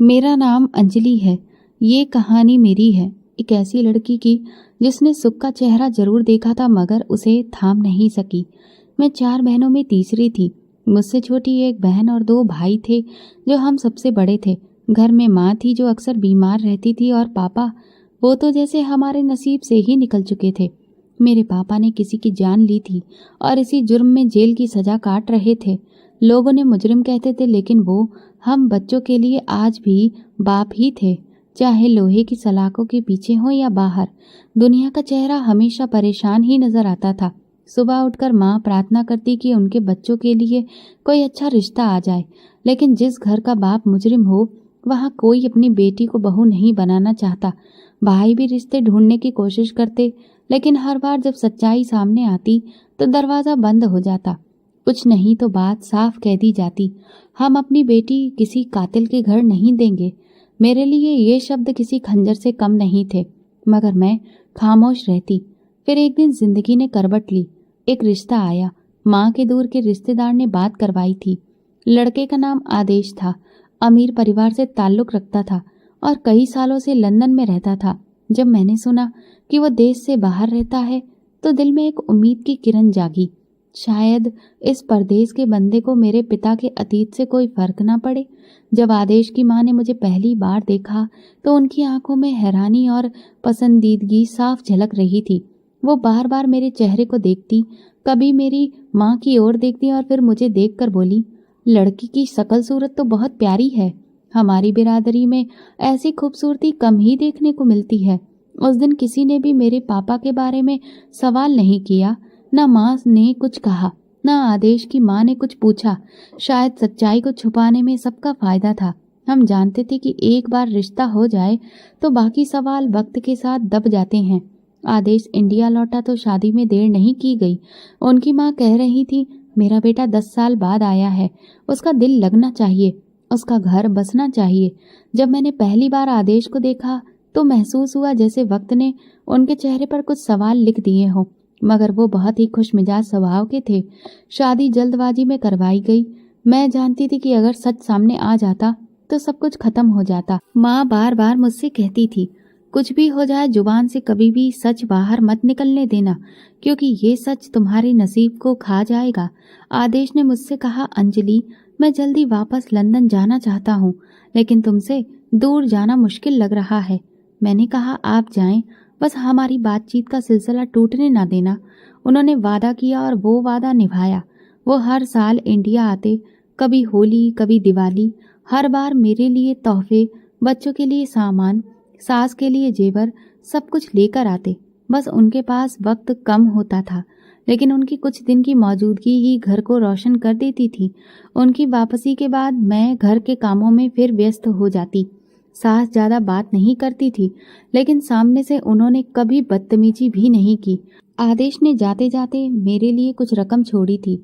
मेरा नाम अंजलि है। ये कहानी मेरी है, एक ऐसी लड़की की जिसने सुख का चेहरा जरूर देखा था मगर उसे थाम नहीं सकी। मैं 4 बहनों में तीसरी थी। मुझसे छोटी एक बहन और 2 भाई थे जो हम सबसे बड़े थे। घर में माँ थी जो अक्सर बीमार रहती थी और पापा, वो तो जैसे हमारे नसीब से ही निकल चुके थे। मेरे पापा ने किसी की जान ली थी और इसी जुर्म में जेल की सजा काट रहे थे। लोग उन्हें मुजरिम कहते थे लेकिन वो हम बच्चों के लिए आज भी बाप ही थे, चाहे लोहे की सलाखों के पीछे हो या बाहर। दुनिया का चेहरा हमेशा परेशान ही नजर आता था। सुबह उठकर माँ प्रार्थना करती कि उनके बच्चों के लिए कोई अच्छा रिश्ता आ जाए, लेकिन जिस घर का बाप मुजरिम हो वहाँ कोई अपनी बेटी को बहू नहीं बनाना चाहता। भाई भी रिश्ते ढूंढने की कोशिश करते, लेकिन हर बार जब सच्चाई सामने आती तो दरवाजा बंद हो जाता। कुछ नहीं तो बात साफ कह दी जाती, हम अपनी बेटी किसी कातिल के घर नहीं देंगे। मेरे लिए ये शब्द किसी खंजर से कम नहीं थे, मगर मैं खामोश रहती। फिर एक दिन जिंदगी ने करवट ली। एक रिश्ता आया। माँ के दूर के रिश्तेदार ने बात करवाई थी। लड़के का नाम आदेश था। अमीर परिवार से ताल्लुक रखता था और कई सालों से लंदन में रहता था। जब मैंने सुना कि वो देश से बाहर रहता है तो दिल में एक उम्मीद की किरण जागी। शायद इस परदेश के बंदे को मेरे पिता के अतीत से कोई फर्क ना पड़े। जब आदेश की माँ ने मुझे पहली बार देखा तो उनकी आंखों में हैरानी और पसंदीदगी साफ झलक रही थी। वो बार बार मेरे चेहरे को देखती, कभी मेरी माँ की ओर देखती और फिर मुझे देखकर बोली, लड़की की शक्ल सूरत तो बहुत प्यारी है। हमारी बिरादरी में ऐसी खूबसूरती कम ही देखने को मिलती है। उस दिन किसी ने भी मेरे पापा के बारे में सवाल नहीं किया। न माँ ने कुछ कहा, न आदेश की माँ ने कुछ पूछा। शायद सच्चाई को छुपाने में सबका फायदा था। हम जानते थे कि एक बार रिश्ता हो जाए तो बाकी सवाल वक्त के साथ दब जाते हैं। आदेश इंडिया लौटा तो शादी में देर नहीं की गई। उनकी माँ कह रही थी, मेरा बेटा 10 साल बाद आया है, उसका दिल लगना चाहिए, उसका घर बसना चाहिए। जब मैंने पहली बार आदेश को देखा तो महसूस हुआ जैसे वक्त ने उनके चेहरे पर कुछ सवाल लिख दिए हों, मगर वो बहुत ही खुशमिजाज स्वभाव के थे। शादी जल्दबाजी में करवाई गई। मैं जानती थी कि अगर सच सामने आ जाता तो सब कुछ खत्म हो जाता। माँ बार बार मुझसे कहती थी, कुछ भी हो जाए जुबान से कभी भी सच बाहर मत निकलने देना, क्योंकि ये सच तुम्हारे नसीब को खा जाएगा। आदेश ने मुझसे कहा, अंजलि, मैं जल्दी वापस लंदन जाना चाहता हूँ, लेकिन तुमसे दूर जाना मुश्किल लग रहा है। मैंने कहा, आप जाएं, बस हमारी बातचीत का सिलसिला टूटने ना देना। उन्होंने वादा किया और वो वादा निभाया। वो हर साल इंडिया आते, कभी होली कभी दिवाली। हर बार मेरे लिए तोहफे, बच्चों के लिए सामान, सास के लिए जेवर, सब कुछ लेकर आते। बस उनके पास वक्त कम होता था, लेकिन उनकी कुछ दिन की मौजूदगी ही घर को रोशन कर देती थी। उनकी वापसी के बाद मैं घर के कामों में फिर व्यस्त हो जाती। सास ज्यादा बात नहीं करती थी, लेकिन सामने से उन्होंने कभी बदतमीजी भी नहीं की। आदेश ने जाते जाते मेरे लिए कुछ रकम छोड़ी थी।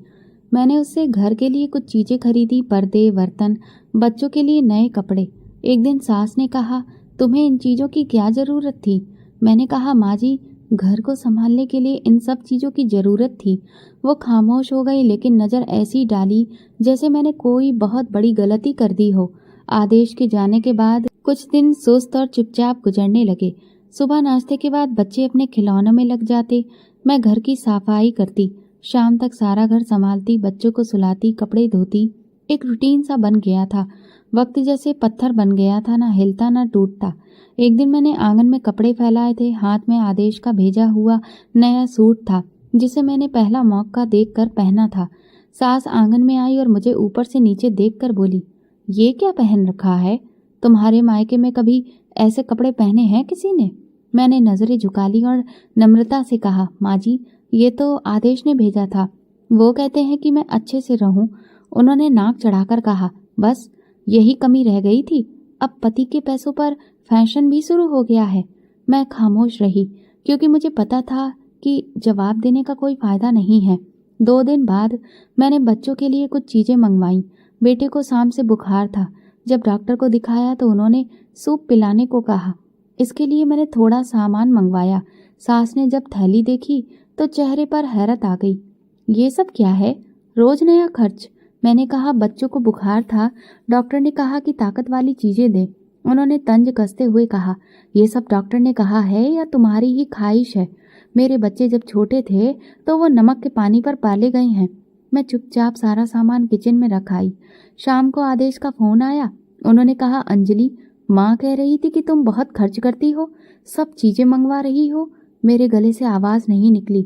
मैंने उससे घर के लिए कुछ चीजें खरीदी, पर्दे, बर्तन, बच्चों के लिए नए कपड़े। एक दिन सास ने कहा, तुम्हें इन चीजों की क्या जरूरत थी? मैंने कहा, माँ जी, घर को संभालने के लिए इन सब चीजों की जरूरत थी। वो खामोश हो गई, लेकिन नजर ऐसी डाली जैसे मैंने कोई बहुत बड़ी गलती कर दी हो। आदेश के जाने के बाद कुछ दिन सुस्त और चुपचाप गुजरने लगे। सुबह नाश्ते के बाद बच्चे अपने खिलौनों में लग जाते, मैं घर की सफाई करती, शाम तक सारा घर संभालती, बच्चों को सुलाती, कपड़े धोती। एक रूटीन सा बन गया था। वक्त जैसे पत्थर बन गया था, ना हिलता ना टूटता। एक दिन मैंने आंगन में कपड़े फैलाए थे। हाथ में आदेश का भेजा हुआ नया सूट था, जिसे मैंने पहला मौका देखकर पहना था। सास आंगन में आई और मुझे ऊपर से नीचे देखकर बोली, ये क्या पहन रखा है? तुम्हारे मायके में कभी ऐसे कपड़े पहने हैं किसी ने? मैंने नजरें झुका ली और नम्रता से कहा, माँ जी, ये तो आदेश ने भेजा था। वो कहते हैं कि मैं अच्छे से रहूं। उन्होंने नाक चढ़ाकर कहा, बस यही कमी रह गई थी, अब पति के पैसों पर फैशन भी शुरू हो गया है। मैं खामोश रही, क्योंकि मुझे पता था कि जवाब देने का कोई फायदा नहीं है। 2 दिन बाद मैंने बच्चों के लिए कुछ चीजें मंगवाई। बेटे को शाम से बुखार था। जब डॉक्टर को दिखाया तो उन्होंने सूप पिलाने को कहा। इसके लिए मैंने थोड़ा सामान मंगवाया। सास ने जब थैली देखी तो चेहरे पर हैरत आ गई। ये सब क्या है? रोज नया खर्च। मैंने कहा बच्चों को बुखार था, डॉक्टर ने कहा कि ताकत वाली चीजें दें। उन्होंने तंज कसते हुए कहा, ये सब डॉक्टर ने कहा है या तुम्हारी ही ख्वाहिश है? मेरे बच्चे जब छोटे थे तो वो नमक के पानी पर पाले गए हैं। मैं चुपचाप सारा सामान किचन में रख आई। शाम को आदेश का फोन आया। उन्होंने कहा, अंजलि, माँ कह रही थी कि तुम बहुत खर्च करती हो, सब चीजें मंगवा रही हो। मेरे गले से आवाज नहीं निकली।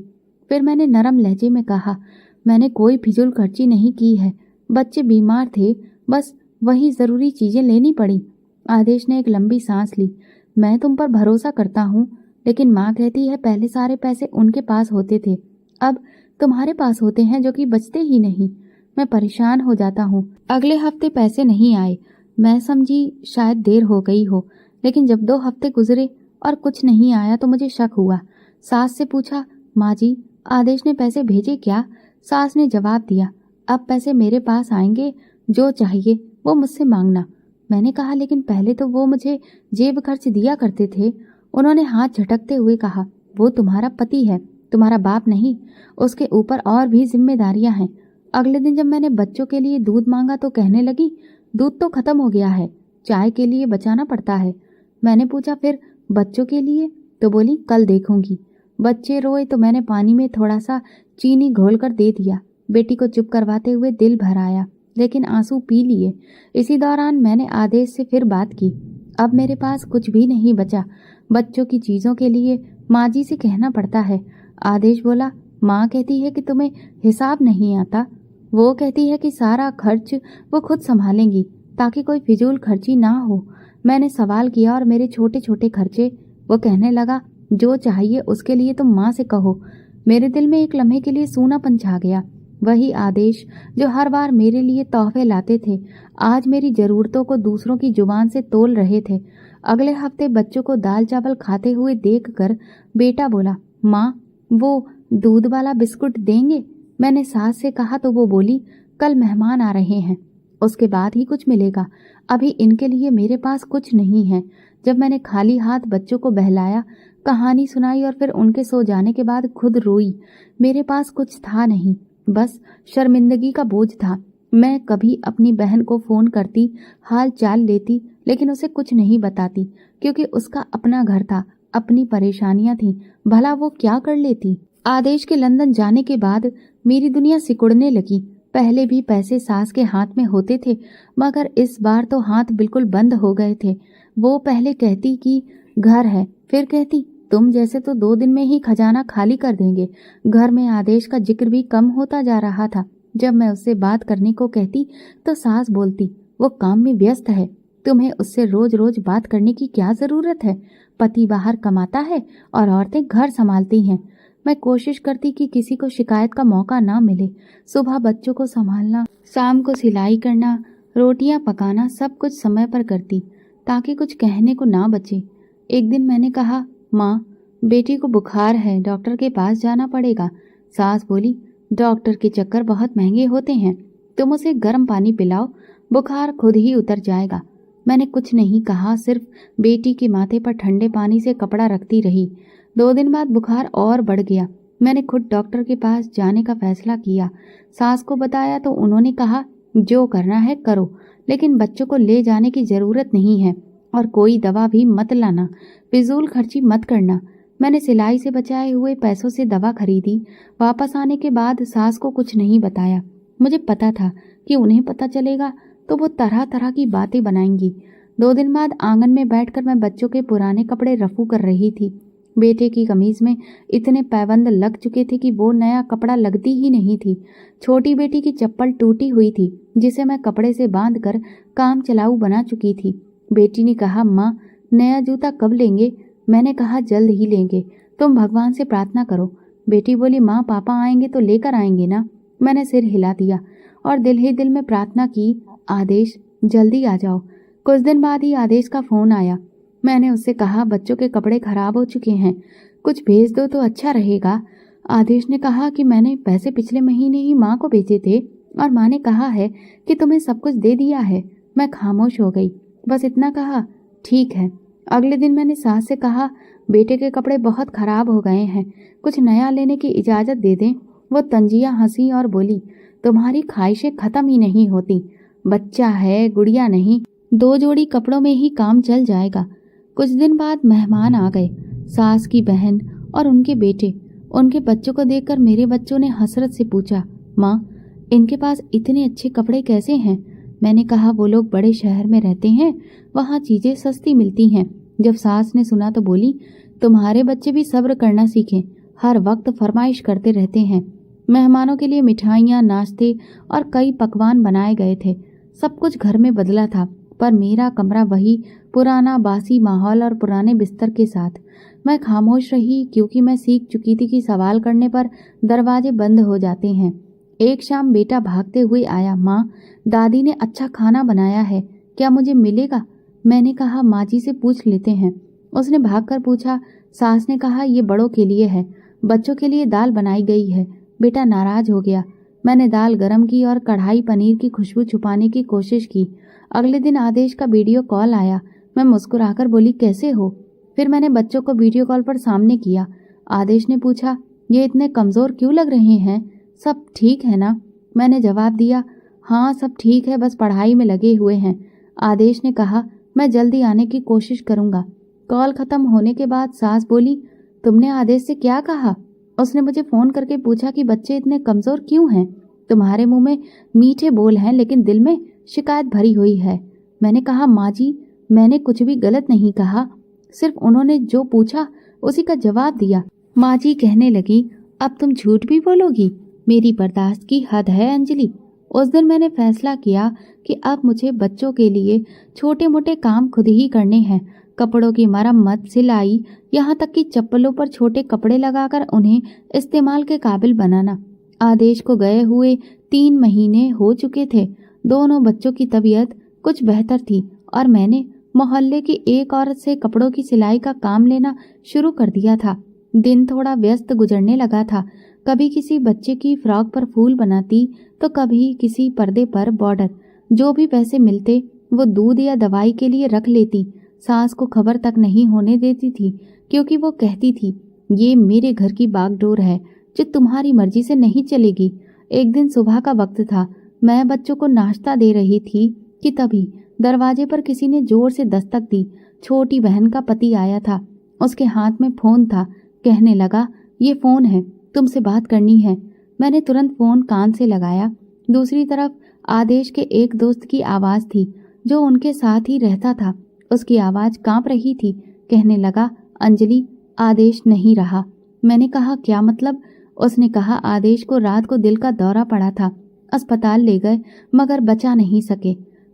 फिर मैंने नरम लहजे में कहा, मैंने कोई फिजूल खर्ची नहीं की है, बच्चे बीमार थे, बस वही जरूरी चीजें लेनी पड़ी। आदेश ने एक लंबी सांस ली। मैं तुम पर भरोसा करता हूँ, लेकिन माँ कहती है पहले सारे पैसे उनके पास होते थे, अब तुम्हारे पास होते हैं जो कि बचते ही नहीं। मैं परेशान हो जाता हूँ। अगले हफ्ते पैसे नहीं आए। मैं समझी शायद देर हो गई हो, लेकिन जब 2 हफ्ते गुजरे और कुछ नहीं आया तो मुझे शक हुआ। सास से पूछा, माँ जी, आदेश ने पैसे भेजे क्या? सास ने जवाब दिया, अब पैसे मेरे पास आएंगे, जो चाहिए वो मुझसे मांगना। मैंने कहा, लेकिन पहले तो वो मुझे जेब खर्च दिया करते थे। उन्होंने हाथ झटकते हुए कहा, वो तुम्हारा पति है, तुम्हारा बाप नहीं। उसके ऊपर और भी जिम्मेदारियां हैं। अगले दिन जब मैंने बच्चों के लिए दूध मांगा तो कहने लगी, दूध तो खत्म हो गया है, चाय के लिए बचाना पड़ता है। मैंने पूछा, फिर बच्चों के लिए? तो बोली, कल देखूंगी। बच्चे रोए तो मैंने पानी में थोड़ा सा चीनी घोलकर दे दिया। बेटी को चुप करवाते हुए दिल भर आया, लेकिन आंसू पी लिए। इसी दौरान मैंने आदेश से फिर बात की। अब मेरे पास कुछ भी नहीं बचा। बच्चों की चीजों के लिए माँ जी से कहना पड़ता है। आदेश बोला, माँ कहती है कि तुम्हें हिसाब नहीं आता। वो कहती है कि सारा खर्च वो खुद संभालेंगी ताकि कोई फिजूल खर्ची ना हो। मैंने सवाल किया, और मेरे छोटे छोटे खर्चे? वो कहने लगा, जो चाहिए उसके लिए तुम माँ से कहो। मेरे दिल में एक लम्हे के लिए सूनापन छा गया। वही आदेश जो हर बार मेरे लिए तोहफे लाते थे, आज मेरी जरूरतों को दूसरों की जुबान से तोल रहे थे। अगले हफ्ते बच्चों को दाल चावल खाते हुए देखकर बेटा बोला, माँ, वो दूध वाला बिस्कुट देंगे? मैंने सास से कहा तो वो बोली, कल मेहमान आ रहे हैं, उसके बाद ही कुछ मिलेगा, अभी इनके लिए मेरे पास कुछ नहीं है। जब मैंने खाली हाथ बच्चों को बहलाया, कहानी सुनाई और फिर उनके सो जाने के बाद खुद रोई। मेरे पास कुछ था नहीं, बस शर्मिंदगी का बोझ था। मैं कभी अपनी बहन को फोन करती, हाल चाल लेती, लेकिन उसे कुछ नहीं बताती, क्योंकि उसका अपना घर था, अपनी परेशानियां थीं। भला वो क्या कर लेती? आदेश के लंदन जाने के बाद मेरी दुनिया सिकुड़ने लगी। पहले भी पैसे सास के हाथ में होते थे, मगर इस बार तो हाथ बिल्कुल बंद हो गए थे। वो पहले कहती कि घर है, फिर कहती तुम जैसे तो 2 दिन में ही खजाना खाली कर देंगे। घर में आदेश का जिक्र भी कम होता जा रहा था। जब मैं उससे बात करने को कहती तो सास बोलती, वो काम में व्यस्त है, तुम्हें उससे रोज रोज बात करने की क्या जरूरत है? पति बाहर कमाता है और औरतें घर संभालती हैं। मैं कोशिश करती कि किसी को शिकायत का मौका ना मिले। सुबह बच्चों को संभालना, शाम को सिलाई करना, रोटियां पकाना, सब कुछ समय पर करती ताकि कुछ कहने को ना बचे। एक दिन मैंने कहा, माँ, बेटी को बुखार है, डॉक्टर के पास जाना पड़ेगा। सास बोली, डॉक्टर के चक्कर बहुत महंगे होते हैं, तुम उसे गर्म पानी पिलाओ, बुखार खुद ही उतर जाएगा। मैंने कुछ नहीं कहा, सिर्फ बेटी के माथे पर ठंडे पानी से कपड़ा रखती रही। 2 दिन बाद बुखार और बढ़ गया। मैंने खुद डॉक्टर के पास जाने का फैसला किया। सास को बताया तो उन्होंने कहा, जो करना है करो, लेकिन बच्चों को ले जाने की जरूरत नहीं है, और कोई दवा भी मत लाना, फिजूल खर्ची मत करना। मैंने सिलाई से बचाए हुए पैसों से दवा खरीदी। वापस आने के बाद सास को कुछ नहीं बताया। मुझे पता था कि उन्हें पता चलेगा तो वो तरह तरह की बातें बनाएंगी। 2 दिन बाद आंगन में बैठकर मैं बच्चों के पुराने कपड़े रफू कर रही थी। बेटे की कमीज में इतने पैबंद लग चुके थे कि वो नया कपड़ा लगती ही नहीं थी। छोटी बेटी की चप्पल टूटी हुई थी, जिसे मैं कपड़े से बांधकर काम चलाऊ बना चुकी थी। बेटी ने कहा, माँ, नया जूता कब लेंगे? मैंने कहा, जल्द ही लेंगे, तुम भगवान से प्रार्थना करो। बेटी बोली, माँ, पापा आएंगे तो लेकर आएंगे ना? मैंने सिर हिला दिया और दिल ही दिल में प्रार्थना की, आदेश, जल्दी आ जाओ। कुछ दिन बाद ही आदेश का फोन आया। मैंने उससे कहा, बच्चों के कपड़े खराब हो चुके हैं, कुछ भेज दो तो अच्छा रहेगा। आदेश ने कहा कि मैंने पैसे पिछले महीने ही माँ को भेजे थे और माँ ने कहा है कि तुम्हें सब कुछ दे दिया है। मैं खामोश हो गई, बस इतना कहा, ठीक है। अगले दिन मैंने सास से कहा, बेटे के कपड़े बहुत खराब हो गए हैं, कुछ नया लेने की इजाज़त दे दें। वो तंजिया हंसी और बोली, तुम्हारी ख्वाहिशें खत्म ही नहीं होती। बच्चा है, गुड़िया नहीं, 2 जोड़ी कपड़ों में ही काम चल जाएगा। कुछ दिन बाद मेहमान आ गए, सास की बहन और उनके बेटे। उनके बच्चों को देखकर मेरे बच्चों ने हसरत से पूछा, माँ, इनके पास इतने अच्छे कपड़े कैसे हैं? मैंने कहा, वो लोग बड़े शहर में रहते हैं, वहाँ चीजें सस्ती मिलती हैं। जब सास ने सुना तो बोली, तुम्हारे बच्चे भी सब्र करना सीखें, हर वक्त फरमाइश करते रहते हैं। मेहमानों के लिए मिठाइयाँ, नाश्ते और कई पकवान बनाए गए थे। सब कुछ घर में बदला था, पर मेरा कमरा वही पुराना बासी माहौल और पुराने बिस्तर के साथ। मैं खामोश रही, क्योंकि मैं सीख चुकी थी कि सवाल करने पर दरवाजे बंद हो जाते हैं। एक शाम बेटा भागते हुए आया, माँ, दादी ने अच्छा खाना बनाया है, क्या मुझे मिलेगा? मैंने कहा, माँ जी से पूछ लेते हैं। उसने भागकर पूछा। सास ने कहा, ये बड़ों के लिए है, बच्चों के लिए दाल बनाई गई है। बेटा नाराज हो गया। मैंने दाल गरम की और कढ़ाई पनीर की खुशबू छुपाने की कोशिश की। अगले दिन आदेश का वीडियो कॉल आया। मैं मुस्कुराकर बोली, कैसे हो? फिर मैंने बच्चों को वीडियो कॉल पर सामने किया। आदेश ने पूछा, ये इतने कमज़ोर क्यों लग रहे हैं? सब ठीक है ना? मैंने जवाब दिया, हाँ सब ठीक है, बस पढ़ाई में लगे हुए हैं। आदेश ने कहा, मैं जल्दी आने की कोशिश करूँगा। कॉल ख़त्म होने के बाद सास बोली, तुमने आदेश से क्या कहा? उसने मुझे फ़ोन करके पूछा कि बच्चे इतने कमज़ोर क्यों हैं? तुम्हारे मुंह में मीठे बोल हैं, लेकिन दिल में शिकायत भरी हुई है। मैंने कहा, माँ जी, मैंने कुछ भी गलत नहीं कहा, सिर्फ उन्होंने जो पूछा उसी का जवाब दिया। माँ जी कहने लगी, अब तुम झूठ भी बोलोगी? मेरी बर्दाश्त की हद है अंजलि। उस दिन मैंने फैसला किया कि अब मुझे बच्चों के लिए छोटे मोटे काम खुद ही करने हैं। कपड़ों की मरम्मत, सिलाई, यहाँ तक कि चप्पलों पर छोटे कपड़े लगाकर उन्हें इस्तेमाल के काबिल बनाना। आदेश को गए हुए 3 महीने हो चुके थे। दोनों बच्चों की तबीयत कुछ बेहतर थी और मैंने मोहल्ले की एक औरत से कपड़ों की सिलाई का काम लेना शुरू कर दिया था। दिन थोड़ा व्यस्त गुजरने लगा था। कभी किसी बच्चे की फ्रॉक पर फूल बनाती तो कभी किसी पर्दे पर बॉर्डर। जो भी पैसे मिलते वो दूध या दवाई के लिए रख लेती। सास को खबर तक नहीं होने देती थी, क्योंकि वो कहती थी, ये मेरे घर की बागडोर है जो तुम्हारी मर्जी से नहीं चलेगी। एक दिन सुबह का वक्त था, मैं बच्चों को नाश्ता दे रही थी कि तभी दरवाजे पर किसी ने जोर से दस्तक दी। छोटी बहन का पति आया था, उसके हाथ में फ़ोन था। कहने लगा, ये फ़ोन है, तुमसे बात करनी है। मैंने तुरंत फ़ोन कान से लगाया। दूसरी तरफ आदेश के एक दोस्त की आवाज़ थी जो उनके साथ ही रहता था। उसकी आवाज़ कांप रही थी। कहने लगा, अंजलि, आदेश नहीं रहा। मैंने कहा, क्या मतलब? उसने कहा, आदेश को रात को दिल का दौरा पड़ा था, अस्पताल ले गए मगर बचा नहीं सके।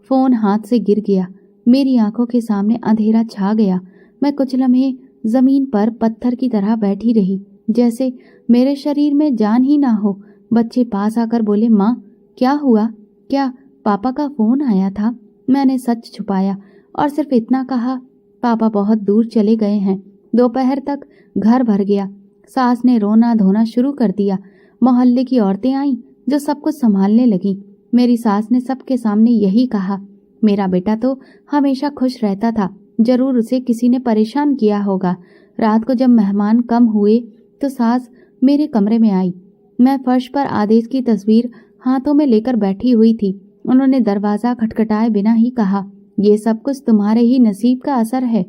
फ़ोन हाथ से गिर गया। मेरी आंखों के सामने अंधेरा छा गया। मैं कुछ लम्हे ज़मीन पर पत्थर की तरह बैठी रही, जैसे मेरे शरीर में जान ही ना हो। बच्चे पास आकर बोले, माँ, क्या हुआ? क्या पापा का फ़ोन आया था? मैंने सच छुपाया और सिर्फ इतना कहा, पापा बहुत दूर चले गए हैं। दोपहर तक घर भर गया। सास ने रोना धोना शुरू कर दिया। मोहल्ले की औरतें आईं जो सब कुछ संभालने लगीं। मेरी सास ने सबके सामने यही कहा, मेरा बेटा तो हमेशा खुश रहता था, जरूर उसे किसी ने परेशान किया होगा। रात को जब मेहमान कम हुए तो सास मेरे कमरे में आई। मैं फर्श पर आदेश की तस्वीर हाथों में लेकर बैठी हुई थी। उन्होंने दरवाज़ा खटखटाए बिना ही कहा, ये सब कुछ तुम्हारे ही नसीब का असर है।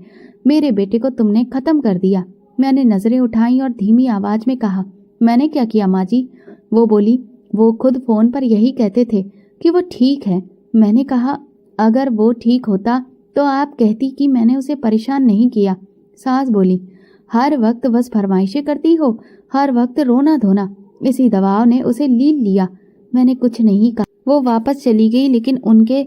मेरे बेटे को तुमने ख़त्म कर दिया। मैंने नज़रें उठाई और धीमी आवाज़ में कहा, मैंने क्या किया माँ जी? वो बोली, वो खुद फ़ोन पर यही कहते थे कि वो ठीक है। मैंने कहा, अगर वो ठीक होता तो आप कहती कि मैंने उसे परेशान नहीं किया। सास बोली, हर वक्त बस फरमाइशें करती हो, हर वक्त रोना धोना। इसी दबाव ने उसे लील लिया। मैंने कुछ नहीं कहा। वो वापस चली गई, लेकिन उनके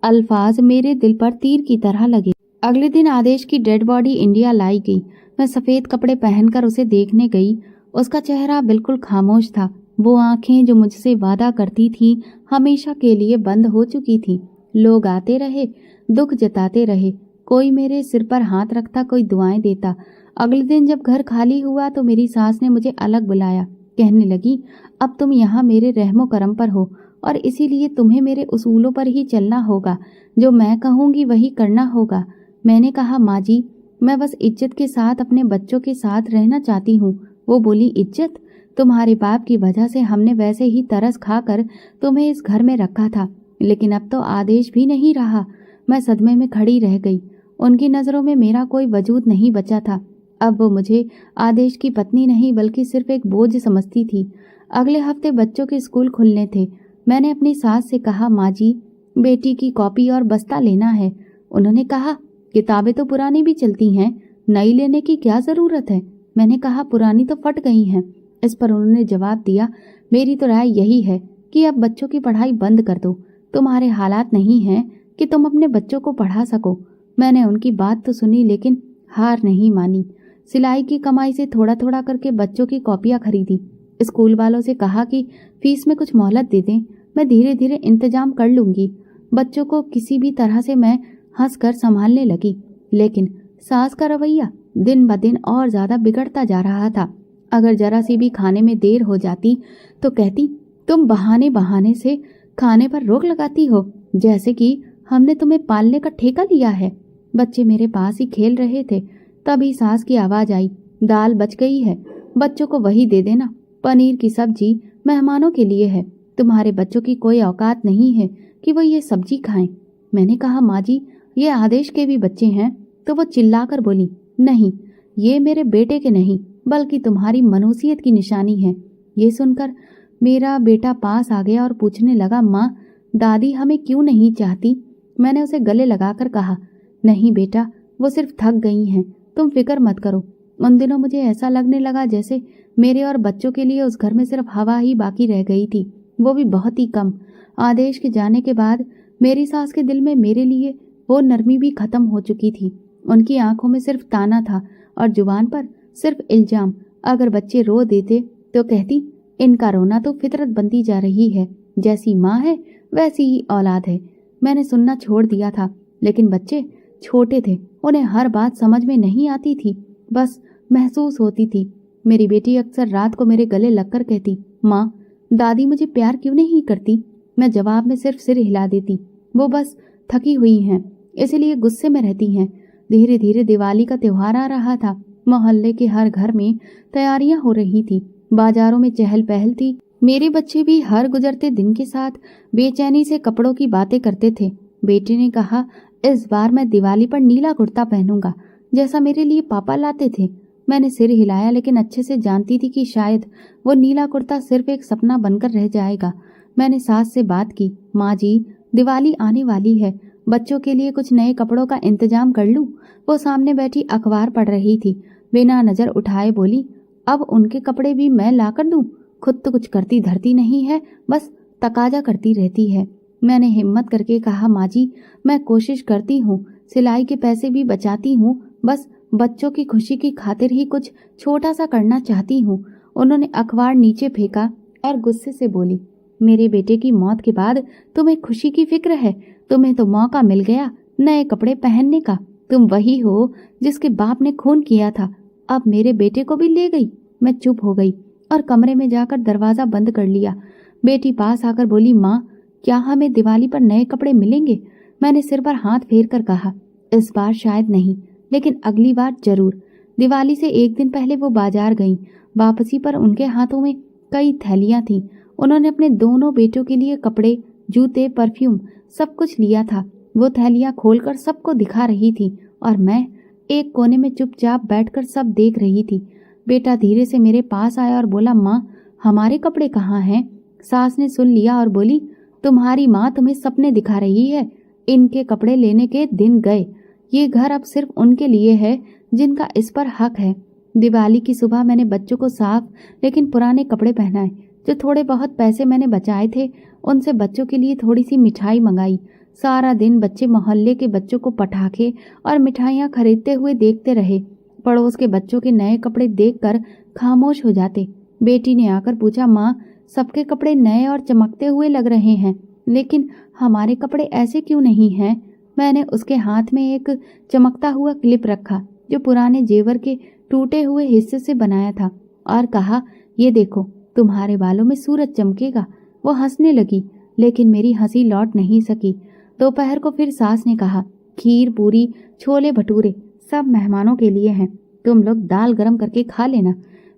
अल्फाज मेरे दिल पर तीर की तरह लगे। अगले दिन आदेश की डेड बॉडी इंडिया लाई गई। मैं सफ़ेद कपड़े पहनकर उसे देखने गई। उसका चेहरा बिल्कुल खामोश था। वो आंखें जो मुझसे वादा करती थीं हमेशा के लिए बंद हो चुकी थीं। लोग आते रहे, दुख जताते रहे। कोई मेरे सिर पर हाथ रखता, कोई दुआएं देता। अगले दिन जब घर खाली हुआ तो मेरी सास ने मुझे अलग बुलाया। कहने लगी, अब तुम यहाँ मेरे रहमो करम पर हो और इसीलिए तुम्हें मेरे उसूलों पर ही चलना होगा। जो मैं कहूँगी वही करना होगा। मैंने कहा, माँ जी, मैं बस इज्जत के साथ अपने बच्चों के साथ रहना चाहती हूँ। वो बोली, इज्जत? तुम्हारे बाप की वजह से हमने वैसे ही तरस खाकर तुम्हें इस घर में रखा था, लेकिन अब तो आदेश भी नहीं रहा। मैं सदमे में खड़ी रह गई। उनकी नज़रों में मेरा कोई वजूद नहीं बचा था। अब वो मुझे आदेश की पत्नी नहीं बल्कि सिर्फ एक बोझ समझती थी। अगले हफ्ते बच्चों के स्कूल खुलने थे। मैंने अपनी सास से कहा, माँ जी, बेटी की कॉपी और बस्ता लेना है। उन्होंने कहा, किताबें तो पुरानी भी चलती हैं, नई लेने की क्या ज़रूरत है। मैंने कहा, पुरानी तो फट गई हैं। इस पर उन्होंने जवाब दिया, मेरी तो राय यही है कि अब बच्चों की पढ़ाई बंद कर दो। तुम्हारे हालात नहीं हैं कि तुम अपने बच्चों को पढ़ा सको। मैंने उनकी बात तो सुनी लेकिन हार नहीं मानी। सिलाई की कमाई से थोड़ा थोड़ा करके बच्चों की कॉपियाँ खरीदी। स्कूल वालों से कहा कि फीस में कुछ मोहलत दे दें, मैं धीरे धीरे इंतजाम कर लूंगी। बच्चों को किसी भी तरह से मैं हंसकर संभालने लगी, लेकिन सास का रवैया दिन ब दिन और ज्यादा बिगड़ता जा रहा था। अगर जरा सी भी खाने में देर हो जाती तो कहती, तुम बहाने बहाने से खाने पर रोक लगाती हो, जैसे कि हमने तुम्हें पालने का ठेका लिया है। बच्चे मेरे पास ही खेल रहे थे, तभी सास की आवाज आई, दाल बच गई है, बच्चों को वही दे देना। पनीर की सब्जी मेहमानों के लिए है, तुम्हारे बच्चों की कोई औकात नहीं है कि वो ये सब्जी खाएं। मैंने कहा, माँ जी, ये आदेश के भी बच्चे हैं। तो वो चिल्लाकर बोली, नहीं, ये मेरे बेटे के नहीं बल्कि तुम्हारी मनुष्यत की निशानी है। ये सुनकर मेरा बेटा पास आ गया और पूछने लगा, माँ, दादी हमें क्यों नहीं चाहती। मैंने उसे गले लगाकर कहा, नहीं बेटा, वो सिर्फ थक गई हैं, तुम फिक्र मत करो। उन दिनों मुझे ऐसा लगने लगा जैसे मेरे और बच्चों के लिए उस घर में सिर्फ हवा ही बाकी रह गई थी, वो भी बहुत ही कम। आदेश के जाने के बाद मेरी सास के दिल में मेरे लिए वो नरमी भी खत्म हो चुकी थी। उनकी आंखों में सिर्फ ताना था और जुबान पर सिर्फ इल्जाम। अगर बच्चे रो देते तो कहती, इनका रोना तो फितरत बनती जा रही है, जैसी माँ है वैसी ही औलाद है। मैंने सुनना छोड़ दिया था, लेकिन बच्चे छोटे थे, उन्हें हर बात समझ में नहीं आती थी, बस महसूस होती थी। मेरी बेटी अक्सर रात को मेरे गले लगकर कहती, माँ, दादी मुझे प्यार क्यों नहीं करती। मैं जवाब में सिर्फ सिर हिला देती, वो बस थकी हुई हैं, इसलिए गुस्से में रहती हैं। धीरे धीरे दिवाली का त्योहार आ रहा था। मोहल्ले के हर घर में तैयारियां हो रही थी, बाजारों में चहल पहल थी। मेरे बच्चे भी हर गुजरते दिन के साथ बेचैनी से कपड़ों की बातें करते थे। बेटे ने कहा, इस बार मैं दिवाली पर नीला कुर्ता पहनूंगा, जैसा मेरे लिए पापा लाते थे। मैंने सिर हिलाया, लेकिन अच्छे से जानती थी कि शायद वो नीला कुर्ता सिर्फ एक सपना बनकर रह जाएगा। मैंने सास से बात की, माँ जी, दिवाली आने वाली है, बच्चों के लिए कुछ नए कपड़ों का इंतजाम कर लूं। वो सामने बैठी अखबार पढ़ रही थी, बिना नजर उठाए बोली, अब उनके कपड़े भी मैं ला कर दूं। खुद तो कुछ करती धरती नहीं है, बस तकाजा करती रहती है। मैंने हिम्मत करके कहा, माँ जी, मैं कोशिश करती हूँ, सिलाई के पैसे भी बचाती हूँ, बस बच्चों की खुशी की खातिर ही कुछ छोटा सा करना चाहती हूँ। उन्होंने अखबार नीचे फेंका और गुस्से से बोली, मेरे बेटे की मौत के बाद तुम्हें खुशी की फिक्र है? तुम्हें तो मौका मिल गया नए कपड़े पहनने का। तुम वही हो जिसके बाप ने खून किया था, अब मेरे बेटे को भी ले गई। मैं चुप हो गई और कमरे में जाकर दरवाजा बंद कर लिया। बेटी पास आकर बोली, माँ, क्या हमें दिवाली पर नए कपड़े मिलेंगे? मैंने सिर पर हाथ फेर कर कहा, इस बार शायद नहीं, लेकिन अगली बार जरूर। दिवाली से एक दिन पहले वो बाजार गईं। वापसी पर उनके हाथों में कई थैलियां थीं। उन्होंने अपने दोनों बेटों के लिए कपड़े, जूते, परफ्यूम सब कुछ लिया था। वो थैलियां खोलकर सबको दिखा रही थी और मैं एक कोने में चुपचाप बैठकर सब देख रही थी। बेटा धीरे से मेरे पास आया और बोला, माँ, हमारे कपड़े कहाँ हैं? सास ने सुन लिया और बोली, तुम्हारी माँ तुम्हें सपने दिखा रही है, इनके कपड़े लेने के दिन गए। ये घर अब सिर्फ उनके लिए है जिनका इस पर हक है। दिवाली की सुबह मैंने बच्चों को साफ लेकिन पुराने कपड़े पहनाए। जो थोड़े बहुत पैसे मैंने बचाए थे उनसे बच्चों के लिए थोड़ी सी मिठाई मंगाई। सारा दिन बच्चे मोहल्ले के बच्चों को पटाखे और मिठाइयाँ खरीदते हुए देखते रहे। पड़ोस के बच्चों के नए कपड़े देखकर खामोश हो जाते। बेटी ने आकर पूछा, माँ, सबके कपड़े नए और चमकते हुए लग रहे हैं, लेकिन हमारे कपड़े ऐसे क्यों नहीं हैं? मैंने उसके हाथ में एक चमकता हुआ क्लिप रखा जो पुराने जेवर के टूटे हुए हिस्से से बनाया था और कहा, ये देखो, तुम्हारे बालों में सूरज चमकेगा। वो हंसने लगी, लेकिन मेरी हंसी लौट नहीं सकी। दोपहर को फिर सास ने कहा, खीर, पूरी, छोले भटूरे सब मेहमानों के लिए हैं, तुम लोग दाल गरम करके खा लेना।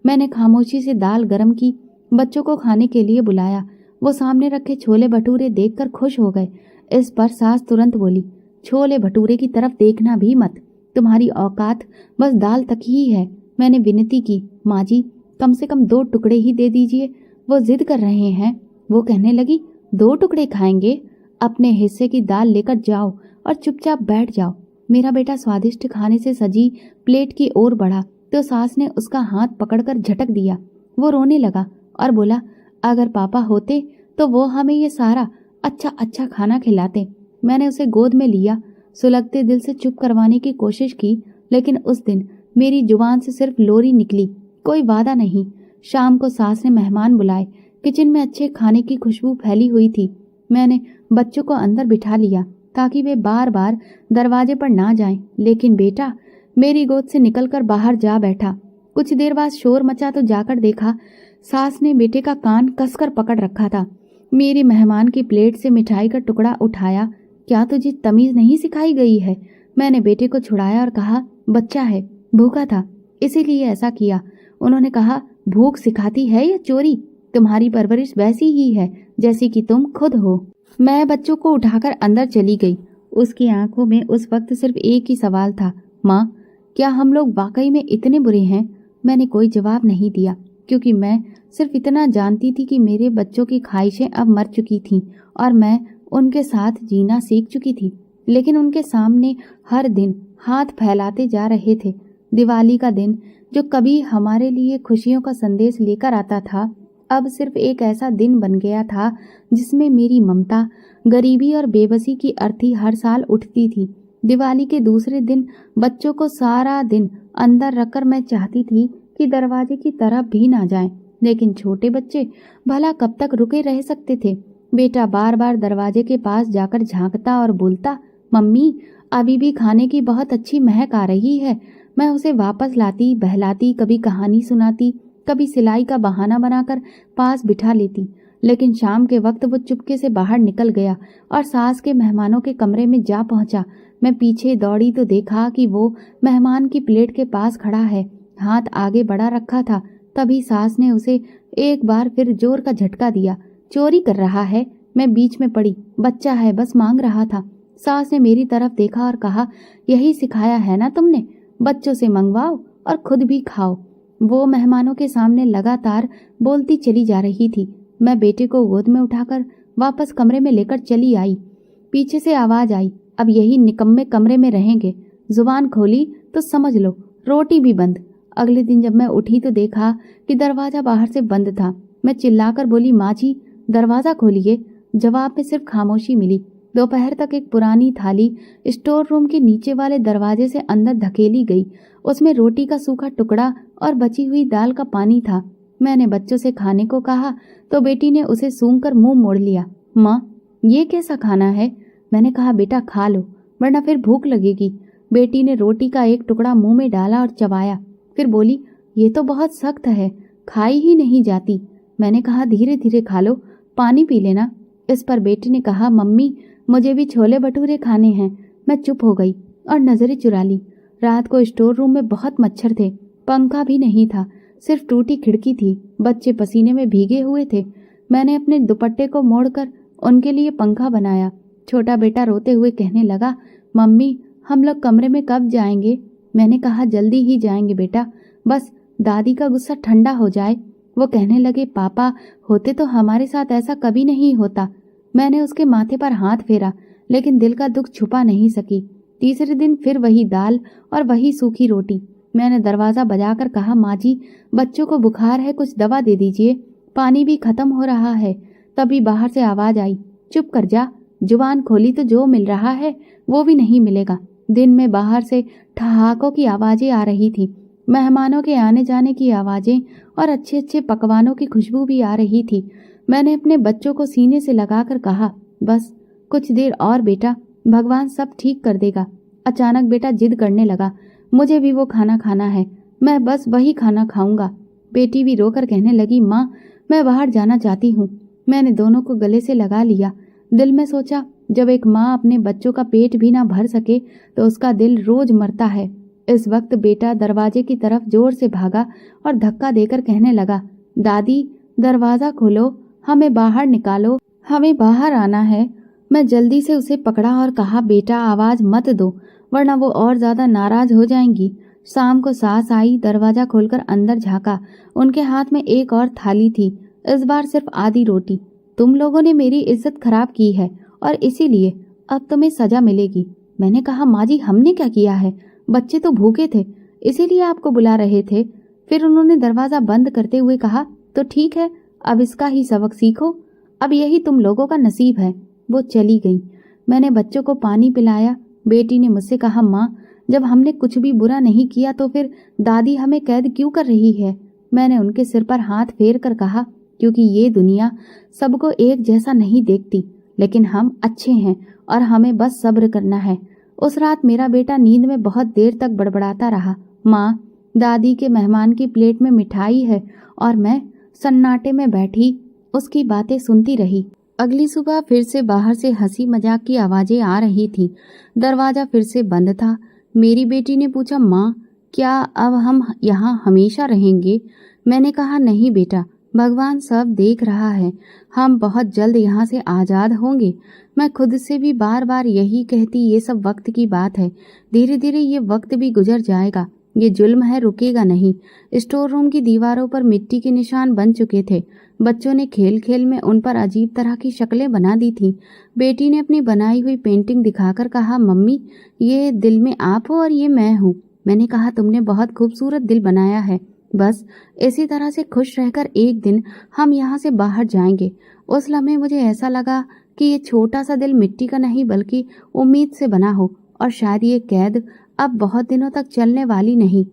मैंने खामोशी से दाल गरम की, बच्चों को खाने के लिए बुलाया। वो सामने रखे छोले भटूरे देखकर खुश हो गए। इस पर सास तुरंत बोली, छोले भटूरे की तरफ देखना भी मत, तुम्हारी औकात बस दाल तक ही है। मैंने विनती की, माँ जी कम से कम 2 टुकड़े ही दे दीजिए, वो जिद कर रहे हैं। वो कहने लगी, 2 टुकड़े खाएंगे? अपने हिस्से की दाल लेकर जाओ और चुपचाप बैठ जाओ। मेरा बेटा स्वादिष्ट खाने से सजी प्लेट की ओर बढ़ा तो सास ने उसका हाथ पकड़कर झटक दिया। वो रोने लगा और बोला, अगर पापा होते तो वो हमें ये सारा अच्छा अच्छा खाना खिलाते। मैंने उसे गोद में लिया, सुलगते दिल से चुप करवाने की कोशिश की, लेकिन उस दिन मेरी जुबान से सिर्फ लोरी निकली, कोई वादा नहीं। शाम को सास ने मेहमान बुलाए। किचन में अच्छे खाने की खुशबू फैली हुई थी। मैंने बच्चों को अंदर बिठा लिया ताकि वे बार बार दरवाजे पर ना जाएं, लेकिन बेटा मेरी गोद से निकलकर बाहर जा बैठा। कुछ देर बाद शोर मचा तो जाकर देखा सास ने बेटे का कान कसकर पकड़ रखा था। मेरी मेहमान की प्लेट से मिठाई का टुकड़ा उठाया। क्या तुझे तमीज नहीं सिखाई गई है? मैंने बेटे को छुड़ाया और कहा, बच्चा है, भूखा था इसीलिए ऐसा किया। उन्होंने कहा, भूख सिखाती है या चोरी? तुम्हारी परवरिश वैसी ही है जैसी कि तुम खुद हो। मैं बच्चों को उठाकर अंदर चली गई। उसकी आंखों में उस वक्त सिर्फ एक ही सवाल था, माँ क्या हम लोग वाकई में इतने बुरे हैं? मैंने कोई जवाब नहीं दिया क्योंकि मैं सिर्फ इतना जानती थी कि मेरे बच्चों की ख्वाहिशें अब मर चुकी थीं और मैं उनके साथ जीना सीख चुकी थी। लेकिन उनके सामने हर दिन हाथ फैलाते जा रहे थे। दिवाली का दिन जो कभी हमारे लिए खुशियों का संदेश लेकर आता था, अब सिर्फ एक ऐसा दिन बन गया था जिसमें मेरी ममता, गरीबी और बेबसी की अर्थी हर साल उठती थी। दिवाली के दूसरे दिन बच्चों को सारा दिन अंदर रखकर मैं चाहती थी कि दरवाजे की तरफ भी ना जाएं, लेकिन छोटे बच्चे भला कब तक रुके रह सकते थे। बेटा बार बार दरवाजे के पास जाकर झांकता और बोलता, मम्मी अभी भी खाने की बहुत अच्छी महक आ रही है। मैं उसे वापस लाती, बहलाती, कभी कहानी सुनाती, कभी सिलाई का बहाना बनाकर पास बिठा लेती। लेकिन शाम के वक्त वो चुपके से बाहर निकल गया और सास के मेहमानों के कमरे में जा पहुंचा। मैं पीछे दौड़ी तो देखा कि वो मेहमान की प्लेट के पास खड़ा है, हाथ आगे बढ़ा रखा था। तभी सास ने उसे एक बार फिर जोर का झटका दिया। चोरी कर रहा है? मैं बीच में पड़ी, बच्चा है बस मांग रहा था। सास ने मेरी तरफ देखा और कहा, यही सिखाया है ना तुमने, बच्चों से मंगवाओ और खुद भी खाओ। वो मेहमानों के सामने लगातार बोलती चली जा रही थी। मैं बेटे को गोद में उठाकर वापस कमरे में लेकर चली आई। पीछे से आवाज आई, अब यही निकम्मे कमरे में रहेंगे। जुबान खोली तो समझ लो रोटी भी बंद। अगले दिन जब मैं उठी तो देखा कि दरवाजा बाहर से बंद था। मैं चिल्लाकर बोली, माँ जी दरवाजा खोलिए। जवाब में सिर्फ खामोशी मिली। दोपहर तक एक पुरानी थाली स्टोर रूम के नीचे वाले दरवाजे से अंदर धकेली गई। उसमें रोटी का सूखा टुकड़ा और बची हुई दाल का पानी था। मैंने बच्चों से खाने को कहा तो बेटी ने उसे सूंघकर मुंह मोड़ लिया। माँ ये कैसा खाना है? मैंने कहा, बेटा खा लो वरना फिर भूख लगेगी। बेटी ने रोटी का एक टुकड़ा मुंह में डाला और चबाया, फिर बोली, ये तो बहुत सख्त है, खाई ही नहीं जाती। मैंने कहा, धीरे धीरे खा लो, पानी पी लेना। इस पर बेटी ने कहा, मम्मी मुझे भी छोले भटूरे खाने हैं। मैं चुप हो गई और नजरें चुरा ली। रात को स्टोर रूम में बहुत मच्छर थे, पंखा भी नहीं था, सिर्फ टूटी खिड़की थी। बच्चे पसीने में भीगे हुए थे। मैंने अपने दुपट्टे को मोड़कर उनके लिए पंखा बनाया। छोटा बेटा रोते हुए कहने लगा, मम्मी हम लोग कमरे में कब जाएंगे? मैंने कहा, जल्दी ही जाएंगे बेटा, बस दादी का गुस्सा ठंडा हो जाए। वो कहने लगे, पापा होते तो हमारे साथ ऐसा कभी नहीं होता। मैंने उसके माथे पर हाथ फेरा, लेकिन दिल का दुख छुपा नहीं सकी। तीसरे दिन फिर वही दाल और वही सूखी रोटी। मैंने दरवाजा बजाकर कहा, माँ जी बच्चों को बुखार है, कुछ दवा दे दीजिए, पानी भी खत्म हो रहा है। तभी बाहर से आवाज आई, चुप कर जा, जुबान खोली तो जो मिल रहा है वो भी नहीं मिलेगा। दिन में बाहर से ठहाकों की आवाजें आ रही थी, मेहमानों के आने जाने की आवाजें और अच्छे अच्छे पकवानों की खुशबू भी आ रही थी। मैंने अपने बच्चों को सीने से लगाकर कहा, बस कुछ देर और बेटा, भगवान सब ठीक कर देगा। अचानक बेटा जिद करने लगा, मुझे भी वो खाना खाना है, मैं बस वही खाना खाऊंगा। बेटी भी रोकर कहने लगी, माँ मैं बाहर जाना चाहती हूँ। मैंने दोनों को गले से लगा लिया। दिल में सोचा, जब एक माँ अपने बच्चों का पेट भी ना भर सके तो उसका दिल रोज मरता है। इस वक्त बेटा दरवाजे की तरफ जोर से भागा और धक्का देकर कहने लगा, दादी दरवाज़ा खोलो, हमें बाहर निकालो, हमें बाहर आना है। मैं जल्दी से उसे पकड़ा और कहा, बेटा आवाज़ मत दो वरना वो और ज़्यादा नाराज़ हो जाएंगी। शाम को सास आई, दरवाज़ा खोलकर अंदर झाँका। उनके हाथ में एक और थाली थी, इस बार सिर्फ आधी रोटी। तुम लोगों ने मेरी इज्जत खराब की है और इसीलिए अब तुम्हें सजा मिलेगी। मैंने कहा, माँ जी हमने क्या किया है, बच्चे तो भूखे थे इसीलिए आपको बुला रहे थे। फिर उन्होंने दरवाज़ा बंद करते हुए कहा, तो ठीक है अब इसका ही सबक सीखो, अब यही तुम लोगों का नसीब है। वो चली गई। मैंने बच्चों को पानी पिलाया। बेटी ने मुझसे कहा, माँ जब हमने कुछ भी बुरा नहीं किया तो फिर दादी हमें कैद क्यों कर रही है। मैंने उनके सिर पर हाथ फेर कर कहा, क्योंकि ये दुनिया सबको एक जैसा नहीं देखती, लेकिन हम अच्छे हैं और हमें बस सब्र करना है। उस रात मेरा बेटा नींद में बहुत देर तक बड़बड़ाता रहा, माँ दादी के मेहमान की प्लेट में मिठाई है, और मैं सन्नाटे में बैठी उसकी बातें सुनती रही। अगली सुबह फिर से बाहर से हंसी मजाक की आवाजें आ रही थी। दरवाजा फिर से बंद था। मेरी बेटी ने पूछा, माँ क्या अब हम यहाँ हमेशा रहेंगे। मैंने कहा, नहीं बेटा, भगवान सब देख रहा है, हम बहुत जल्द यहाँ से आज़ाद होंगे। मैं खुद से भी बार बार यही कहती, ये सब वक्त की बात है, धीरे धीरे ये वक्त भी गुजर जाएगा, ये जुल्म है रुकेगा नहीं। स्टोर रूम की दीवारों पर मिट्टी के निशान बन चुके थे। बच्चों ने खेल खेल में उन पर अजीब तरह की शक्लें बना दी थीं। बेटी ने अपनी बनाई हुई पेंटिंग दिखाकर कहा, मम्मी ये दिल में आप हो और ये मैं हूँ। मैंने कहा, तुमने बहुत खूबसूरत दिल बनाया है, बस इसी तरह से खुश रहकर एक दिन हम यहाँ से बाहर जाएंगे। उस लम्हे मुझे ऐसा लगा कि ये छोटा सा दिल मिट्टी का नहीं बल्कि उम्मीद से बना हो, और शायद ये कैद अब बहुत दिनों तक चलने वाली नहीं।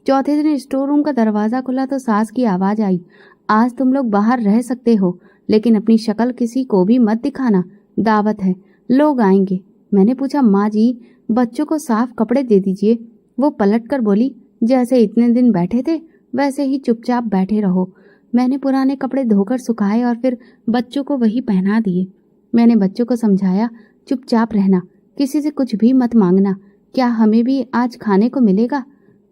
चौथे दिन स्टोर रूम का दरवाज़ा खुला तो सास की आवाज़ आई, आज तुम लोग बाहर रह सकते हो, लेकिन अपनी शक्ल किसी को भी मत दिखाना, दावत है, लोग आएंगे। मैंने पूछा, माँ जी बच्चों को साफ कपड़े दे दीजिए। वो पलट कर बोली, जैसे इतने दिन बैठे थे वैसे ही चुपचाप बैठे रहो। मैंने पुराने कपड़े धोकर सुखाए और फिर बच्चों को वही पहना दिए। मैंने बच्चों को समझाया, चुपचाप रहना, किसी से कुछ भी मत मांगना, क्या हमें भी आज खाने को मिलेगा।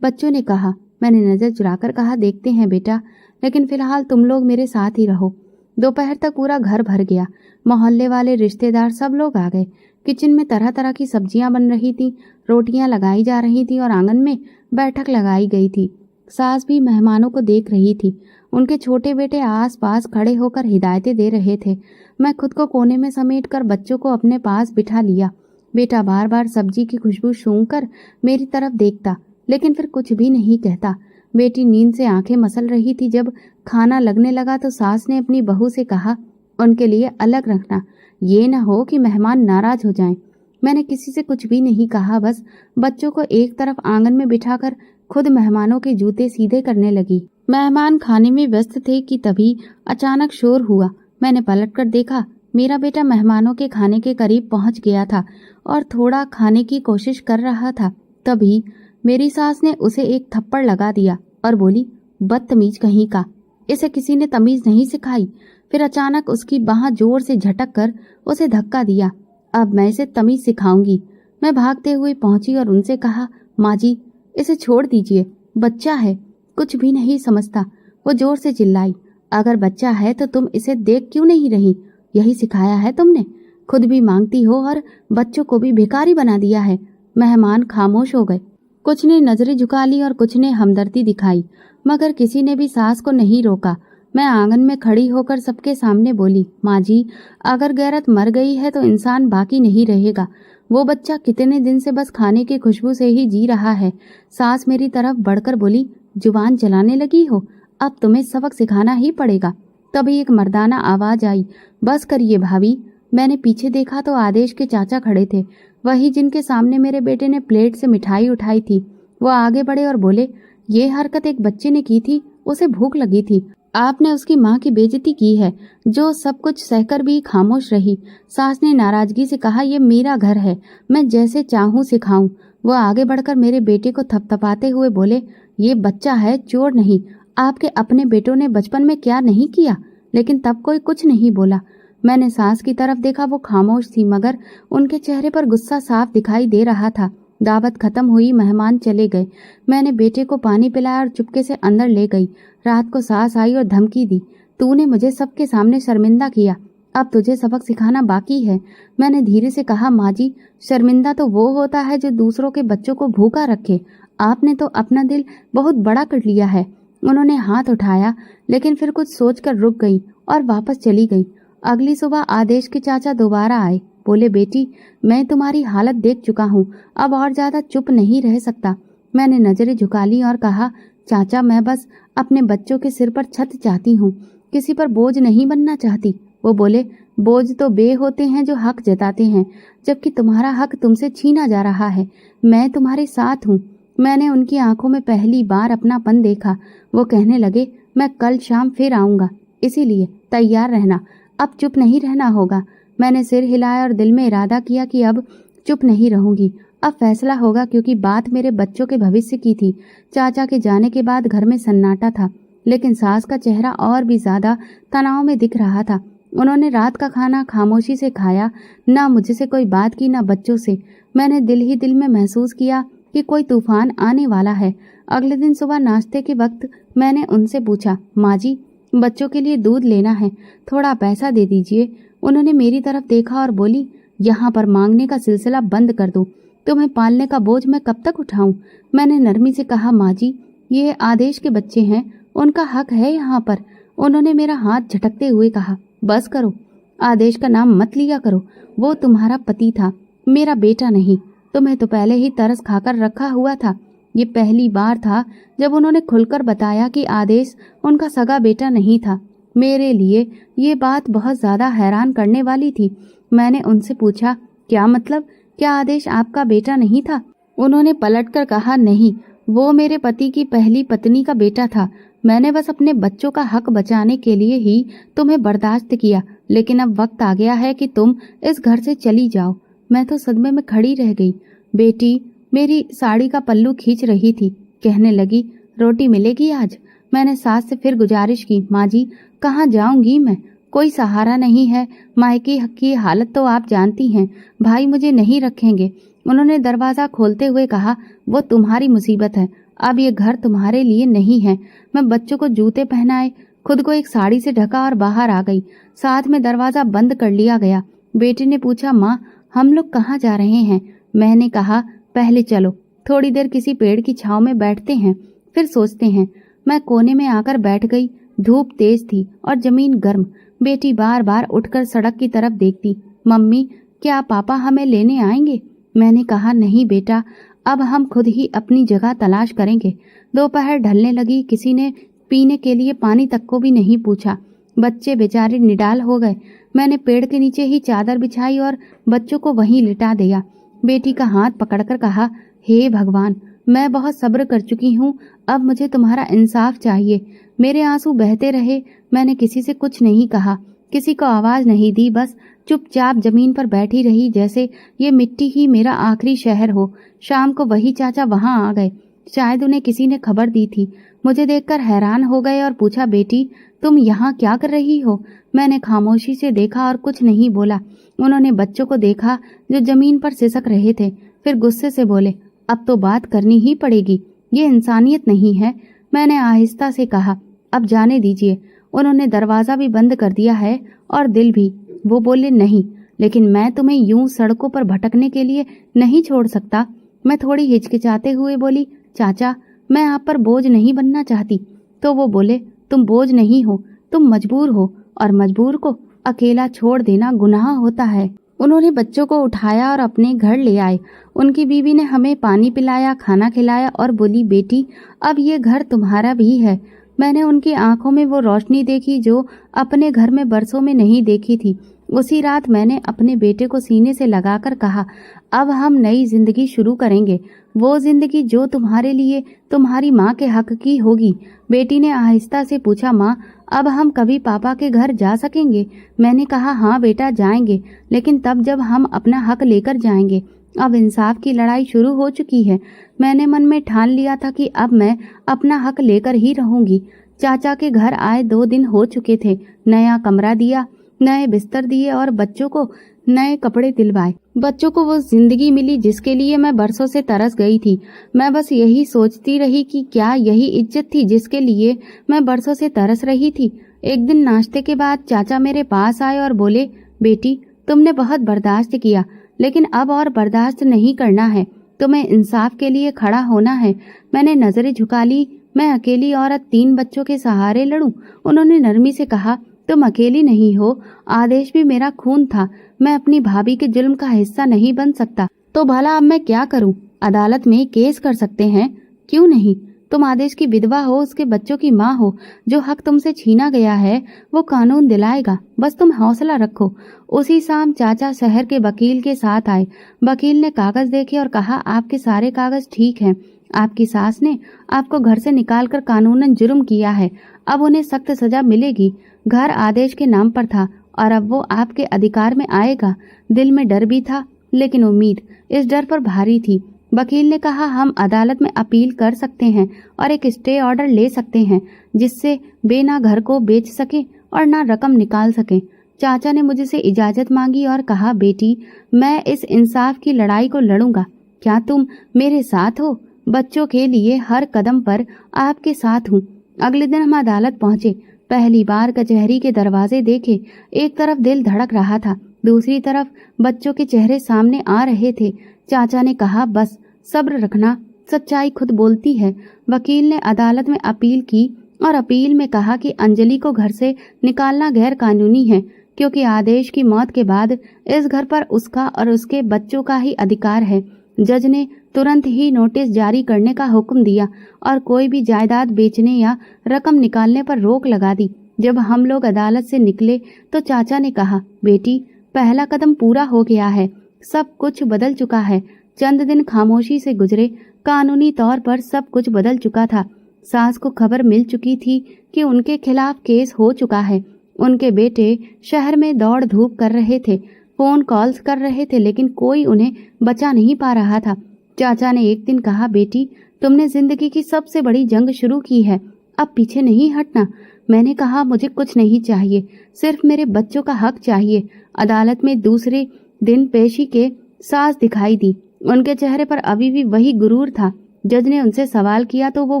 बच्चों ने कहा। मैंने नज़र चुराकर कहा, देखते हैं बेटा, लेकिन फिलहाल तुम लोग मेरे साथ ही रहो। दोपहर तक पूरा घर भर गया। मोहल्ले वाले, रिश्तेदार सब लोग आ गए। किचन में तरह तरह की सब्जियां बन रही थी, रोटियां लगाई जा रही थी और आंगन में बैठक लगाई गई थी। सास भी मेहमानों को देख रही थी। उनके छोटे बेटे आस पास खड़े होकर हिदायतें दे रहे थे। मैं खुद को कोने में समेट कर बच्चों को अपने पास बिठा लिया। बेटा बार बार सब्जी की खुशबू सूंघकर मेरी तरफ देखता, लेकिन फिर कुछ भी नहीं कहता। बेटी नींद से आंखें मसल रही थी। जब खाना लगने लगा तो सास ने अपनी बहू से कहा, उनके लिए अलग रखना, ये न हो कि मेहमान नाराज हो जाएं। मैंने किसी से कुछ भी नहीं कहा, बस बच्चों को एक तरफ आंगन में बिठाकर खुद मेहमानों के जूते सीधे करने लगी। मेहमान खाने में व्यस्त थे कि तभी अचानक शोर हुआ। मैंने पलटकर देखा, मेरा बेटा मेहमानों के खाने के करीब पहुंच गया था और थोड़ा खाने की कोशिश कर रहा था। तभी मेरी सास ने उसे एक थप्पड़ लगा दिया और बोली, बदतमीज कहीं का, इसे किसी ने तमीज नहीं सिखाई। फिर अचानक उसकी बाह जोर से झटक कर उसे धक्का दिया। अब मैं इसे तमीज सिखाऊंगी। मैं भागते हुए पहुंची और उनसे कहा, माँ जी इसे छोड़ दीजिए, बच्चा है, कुछ भी नहीं समझता। वो जोर से चिल्लाई, अगर बच्चा है तो तुम इसे देख क्यों नहीं रही, यही सिखाया है तुमने, खुद भी मांगती हो और बच्चों को भी भिखारी बना दिया है। मेहमान खामोश हो गए। कुछ ने नजरें झुका ली और कुछ ने हमदर्दी दिखाई, मगर किसी ने भी सास को नहीं रोका। मैं आंगन में खड़ी होकर सबके सामने बोली, माँ जी अगर गैरत मर गई है तो इंसान बाकी नहीं रहेगा। वो बच्चा कितने दिन से बस खाने की खुशबू से ही जी रहा है। सास मेरी तरफ बढ़कर बोली, जुबान चलाने लगी हो, अब तुम्हें सबक सिखाना ही पड़ेगा। तभी एक मर्दाना आवाज आई, बस करिए भाभी। मैंने पीछे देखा तो आदेश के चाचा खड़े थे, वही जिनके सामने मेरे बेटे ने प्लेट से मिठाई उठाई थी। वो आगे बढ़े और बोले, ये हरकत एक बच्चे ने की थी, उसे भूख लगी थी, आपने उसकी माँ की बेइज्जती की है, जो सब कुछ सहकर भी खामोश रही। सास ने नाराजगी से कहा, ये मेरा घर है, मैं जैसे चाहूँ सिखाऊं। वो आगे बढ़कर मेरे बेटे को थपथपाते हुए बोले, ये बच्चा है, चोर नहीं। आपके अपने बेटों ने बचपन में क्या नहीं किया। लेकिन तब कोई कुछ नहीं बोला। मैंने सास की तरफ देखा, वो खामोश थी, मगर उनके चेहरे पर गुस्सा साफ दिखाई दे रहा था। दावत खत्म हुई, मेहमान चले गए। मैंने बेटे को पानी पिलाया और चुपके से अंदर ले गई। रात को सास आई और धमकी दी, तूने मुझे सबके सामने शर्मिंदा किया, अब तुझे सबक सिखाना बाकी है। मैंने धीरे से कहा, माँ जी, शर्मिंदा तो वो होता है जो दूसरों के बच्चों को भूखा रखे। आपने तो अपना दिल बहुत बड़ा कर लिया है। उन्होंने हाथ उठाया, लेकिन फिर कुछ सोचकर रुक गई और वापस चली गई। अगली सुबह आदेश के चाचा दोबारा आए। बोले, बेटी, मैं तुम्हारी हालत देख चुका हूँ, अब और ज्यादा चुप नहीं रह सकता। मैंने नजरें झुका ली और कहा, चाचा, मैं बस अपने बच्चों के सिर पर छत चाहती हूँ, किसी पर बोझ नहीं बनना चाहती। वो बोले, बोझ तो बे होते हैं जो हक जताते हैं, जबकि तुम्हारा हक तुमसे छीना जा रहा है। मैं तुम्हारे साथ हूँ। मैंने उनकी आंखों में पहली बार अपनापन देखा। वो कहने लगे, मैं कल शाम फिर आऊंगा, इसीलिए तैयार रहना, अब चुप नहीं रहना होगा। मैंने सिर हिलाया और दिल में इरादा किया कि अब चुप नहीं रहूंगी, अब फैसला होगा, क्योंकि बात मेरे बच्चों के भविष्य की थी। चाचा के जाने के बाद घर में सन्नाटा था, लेकिन सास का चेहरा और भी ज्यादा तनाव में दिख रहा था। उन्होंने रात का खाना खामोशी से खाया, ना मुझसे कोई बात की, ना बच्चों से। मैंने दिल ही दिल में महसूस किया कि कोई तूफान आने वाला है। अगले दिन सुबह नाश्ते के वक्त मैंने उनसे पूछा, माँ जी, बच्चों के लिए दूध लेना है, थोड़ा पैसा दे दीजिए। उन्होंने मेरी तरफ देखा और बोली, यहाँ पर मांगने का सिलसिला बंद कर दो, तुम्हें पालने का बोझ मैं कब तक उठाऊं। मैंने नरमी से कहा, माँ जी, ये आदेश के बच्चे हैं, उनका हक है यहाँ पर। उन्होंने मेरा हाथ झटकते हुए कहा, बस करो, आदेश का नाम मत लिया करो, वो तुम्हारा पति था, मेरा बेटा नहीं। तुम्हें तो पहले ही तरस खाकर रखा हुआ था। ये पहली बार था जब उन्होंने खुलकर बताया कि आदेश उनका सगा बेटा नहीं था। मेरे लिए ये बात बहुत ज्यादा हैरान करने वाली थी। मैंने उनसे पूछा, क्या मतलब, क्या आदेश आपका बेटा नहीं था? उन्होंने पलटकर कहा, नहीं, वो मेरे पति की पहली पत्नी का बेटा था। मैंने बस अपने बच्चों का हक बचाने के लिए ही तुम्हें बर्दाश्त किया, लेकिन अब वक्त आ गया है कि तुम इस घर से चली जाओ। मैं तो सदमे में खड़ी रह गई। बेटी मेरी साड़ी का पल्लू खींच रही थी, कहने लगी, रोटी मिलेगी आज? मैंने सास से फिर गुजारिश की, माँ जी, कहाँ जाऊंगी मैं, कोई सहारा नहीं है, मायके की हालत तो आप जानती हैं, भाई मुझे नहीं रखेंगे। उन्होंने दरवाजा खोलते हुए कहा, वो तुम्हारी मुसीबत है, अब ये घर तुम्हारे लिए नहीं है। मैं बच्चों को जूते पहनाए, खुद को एक साड़ी से ढका और बाहर आ गई। साथ में दरवाजा बंद कर लिया गया। बेटे ने पूछा, माँ, हम लोग कहाँ जा रहे हैं? मैंने कहा, पहले चलो थोड़ी देर किसी पेड़ की छांव में बैठते हैं, फिर सोचते हैं। मैं कोने में आकर बैठ गई। धूप तेज थी और जमीन गर्म। बेटी बार बार उठकर सड़क की तरफ देखती। मम्मी, क्या पापा हमें लेने आएंगे? मैंने कहा, नहीं बेटा, अब हम खुद ही अपनी जगह तलाश करेंगे। दोपहर ढलने लगी, किसी ने पीने के लिए पानी तक को भी नहीं पूछा। बच्चे बेचारे निडाल हो गए। मैंने पेड़ के नीचे ही चादर बिछाई और बच्चों को वहीं लिटा दिया। बेटी का हाथ पकड़कर कहा, हे भगवान, मैं बहुत सब्र कर चुकी हूँ, अब मुझे तुम्हारा इंसाफ चाहिए। मेरे आंसू बहते रहे। मैंने किसी से कुछ नहीं कहा, किसी को आवाज नहीं दी, बस चुपचाप जमीन पर बैठी रही, जैसे ये मिट्टी ही मेरा आखिरी शहर हो। शाम को वही चाचा वहां आ गए। शायद उन्हें किसी ने खबर दी थी। मुझे देखकर हैरान हो गए और पूछा, बेटी, तुम यहाँ क्या कर रही हो? मैंने खामोशी से देखा और कुछ नहीं बोला। उन्होंने बच्चों को देखा जो जमीन पर सिसक रहे थे, फिर गुस्से से बोले, अब तो बात करनी ही पड़ेगी, ये इंसानियत नहीं है। मैंने आहिस्ता से कहा, अब जाने दीजिए। उन्होंने दरवाजा भी बंद कर दिया है और दिल भी। वो बोले, नहीं, लेकिन मैं तुम्हें यूं सड़कों पर भटकने के लिए नहीं छोड़ सकता। मैं थोड़ी हिचकिचाते हुए बोली, चाचा, मैं आप पर बोझ नहीं बनना चाहती। तो वो बोले, तुम बोझ नहीं हो, तुम मजबूर हो, और मजबूर को अकेला छोड़ देना गुनाह होता है। उन्होंने बच्चों को उठाया और अपने घर ले आए। उनकी बीवी ने हमें पानी पिलाया, खाना खिलाया और बोली, बेटी, अब ये घर तुम्हारा भी है। मैंने उनकी आंखों में वो रोशनी देखी जो अपने घर में बरसों में नहीं देखी थी। उसी रात मैंने अपने बेटे को सीने से लगाकर कहा, अब हम नई जिंदगी शुरू करेंगे, वो जिंदगी जो तुम्हारे लिए तुम्हारी माँ के हक की होगी। बेटी ने आहिस्ता से पूछा, माँ, अब हम कभी पापा के घर जा सकेंगे? मैंने कहा, हाँ बेटा, जाएंगे, लेकिन तब जब हम अपना हक लेकर जाएंगे। अब इंसाफ की लड़ाई शुरू हो चुकी है। मैंने मन में ठान लिया था कि अब मैं अपना हक लेकर ही रहूंगी। चाचा के घर आए 2 दिन हो चुके थे। नया कमरा दिया, नए बिस्तर दिए और बच्चों को नए कपड़े दिलवाए, बच्चों को वो जिंदगी मिली जिसके लिए मैं बरसों से तरस गई थी। मैं बस यही सोचती रही कि क्या यही इज्जत थी जिसके लिए मैं बरसों से तरस रही थी। एक दिन नाश्ते के बाद चाचा मेरे पास आए और बोले, बेटी तुमने बहुत बर्दाश्त किया, लेकिन अब और बर्दाश्त नहीं करना है, तुम्हें इंसाफ के लिए खड़ा होना है। मैंने नजरें झुका ली। मैं अकेली औरत 3 बच्चों के सहारे लड़ूं? उन्होंने नरमी से कहा, तुम अकेली नहीं हो, आदेश भी मेरा खून था। मैं अपनी भाभी के जुल्म का हिस्सा नहीं बन सकता, तो भला अब मैं क्या करूं? अदालत में केस कर सकते हैं, क्यों नहीं? तुम आदेश की विधवा हो, उसके बच्चों की माँ हो। जो हक तुमसे छीना गया है वो कानून दिलाएगा, बस तुम हौसला रखो। उसी शाम चाचा शहर के वकील के साथ आए। वकील ने कागज देखे और कहा, आपके सारे कागज ठीक हैं। आपकी सास ने आपको घर से निकालकर कानूनन जुर्म किया है, अब उन्हें सख्त सजा मिलेगी। घर आदेश के नाम पर था और अब वो आपके अधिकार में आएगा। दिल में डर भी था, लेकिन उम्मीद इस डर पर भारी थी। वकील ने कहा, हम अदालत में अपील कर सकते हैं और एक स्टे ऑर्डर ले सकते हैं, जिससे वे ना घर को बेच सके और ना रकम निकाल सके। चाचा ने मुझसे इजाजत मांगी और कहा, बेटी मैं इस इंसाफ की लड़ाई को लड़ूंगा, क्या तुम मेरे साथ हो? बच्चों के लिए हर कदम पर आपके साथ हूँ। अगले दिन हम अदालत पहुंचे। पहली बार कचहरी के दरवाजे देखे। एक तरफ दिल धड़क रहा था, दूसरी तरफ बच्चों के चेहरे सामने आ रहे थे। चाचा ने कहा, बस सब्र रखना, सच्चाई खुद बोलती है। वकील ने अदालत में अपील की और अपील में कहा कि अंजलि को घर से निकालना गैर कानूनी है, क्योंकि आदेश की मौत के बाद इस घर पर उसका और उसके बच्चों का ही अधिकार है। जज ने तुरंत ही नोटिस जारी करने का हुक्म दिया और कोई भी जायदाद बेचने या रकम निकालने पर रोक लगा दी। जब हम लोग अदालत से निकले तो चाचा ने कहा, बेटी पहला कदम पूरा हो गया है, सब कुछ बदल चुका है। चंद दिन खामोशी से गुजरे, कानूनी तौर पर सब कुछ बदल चुका था। सास को खबर मिल चुकी थी कि उनके खिलाफ केस हो चुका है। उनके बेटे शहर में दौड़ धूप कर रहे थे, फोन कॉल्स कर रहे थे, लेकिन कोई उन्हें बचा नहीं पा रहा था। चाचा ने एक दिन कहा, बेटी तुमने जिंदगी की सबसे बड़ी जंग शुरू की है, अब पीछे नहीं हटना। मैंने कहा, मुझे कुछ नहीं चाहिए, सिर्फ मेरे बच्चों का हक चाहिए। अदालत में दूसरे दिन पेशी के सास दिखाई दी। उनके चेहरे पर अभी भी वही गुरूर था। जज ने उनसे सवाल किया तो वो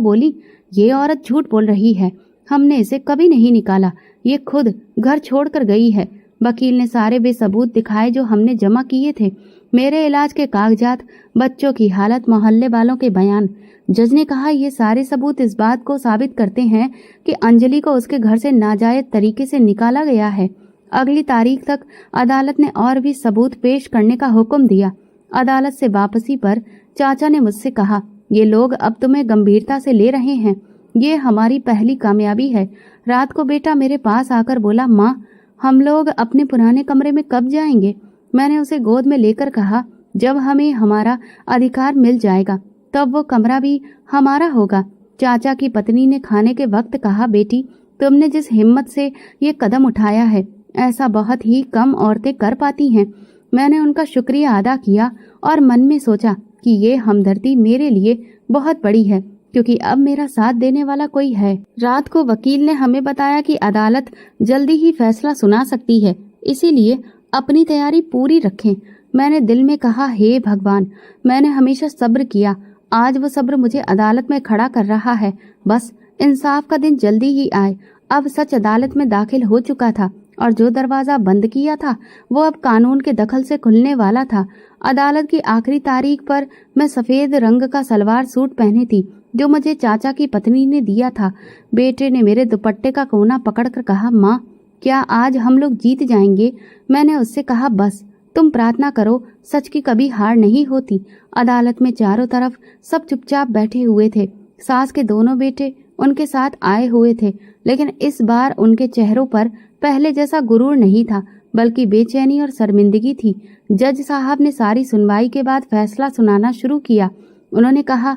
बोली, ये औरत झूठ बोल रही है, हमने इसे कभी नहीं निकाला, ये खुद घर छोड़कर गई है। वकील ने सारे वे सबूत दिखाए जो हमने जमा किए थे, मेरे इलाज के कागजात, बच्चों की हालत, मोहल्ले वालों के बयान। जज ने कहा, ये सारे सबूत इस बात को साबित करते हैं कि अंजलि को उसके घर से नाजायज तरीके से निकाला गया है। अगली तारीख तक अदालत ने और भी सबूत पेश करने का हुक्म दिया। अदालत से वापसी पर चाचा ने मुझसे कहा, ये लोग अब तुम्हें गंभीरता से ले रहे हैं, ये हमारी पहली कामयाबी है। रात को बेटा मेरे पास आकर बोला, माँ हम लोग अपने पुराने कमरे में कब जाएंगे? मैंने उसे गोद में लेकर कहा, जब हमें हमारा अधिकार मिल जाएगा तब वो कमरा भी हमारा होगा। चाचा की पत्नी ने खाने के वक्त कहा, बेटी तुमने जिस हिम्मत से ये कदम उठाया है, ऐसा बहुत ही कम औरतें कर पाती हैं। मैंने उनका शुक्रिया अदा किया और मन में सोचा कि ये हमदर्दी मेरे लिए बहुत बड़ी है, क्योंकि अब मेरा साथ देने वाला कोई है। रात को वकील ने हमें बताया कि अदालत जल्दी ही फैसला सुना सकती है, इसीलिए अपनी तैयारी पूरी रखें। मैंने दिल में कहा, हे भगवान, मैंने हमेशा सब्र किया, आज वो सब्र मुझे अदालत में खड़ा कर रहा है। बस इंसाफ का दिन जल्दी ही आए। अब सच अदालत में दाखिल हो चुका था और जो दरवाजा बंद किया था वो अब कानून के दखल से खुलने वाला था। अदालत की आखिरी तारीख पर मैं सफेद रंग का सलवार सूट पहनी थी, जो मुझे चाचा की पत्नी ने दिया था। बेटे ने मेरे दुपट्टे का कोना पकड़कर कहा, माँ क्या आज हम लोग जीत जाएंगे? मैंने उससे कहा, बस तुम प्रार्थना करो, सच की कभी हार नहीं होती। अदालत में चारों तरफ सब चुपचाप बैठे हुए थे। सास के दोनों बेटे उनके साथ आए हुए थे, लेकिन इस बार उनके चेहरों पर पहले जैसा गुरूर नहीं था, बल्कि बेचैनी और शर्मिंदगी थी। जज साहब ने सारी सुनवाई के बाद फैसला सुनाना शुरू किया। उन्होंने कहा,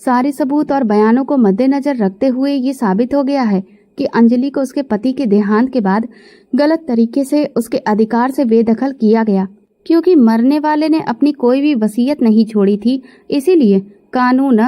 सारे सबूत और बयानों को मद्देनजर रखते हुए ये साबित हो गया है कि अंजलि को उसके पति के देहांत के बाद गलत तरीके से उसके अधिकार से बेदखल किया गया। क्योंकि मरने वाले ने अपनी कोई भी वसीयत नहीं छोड़ी थी, इसीलिए कानून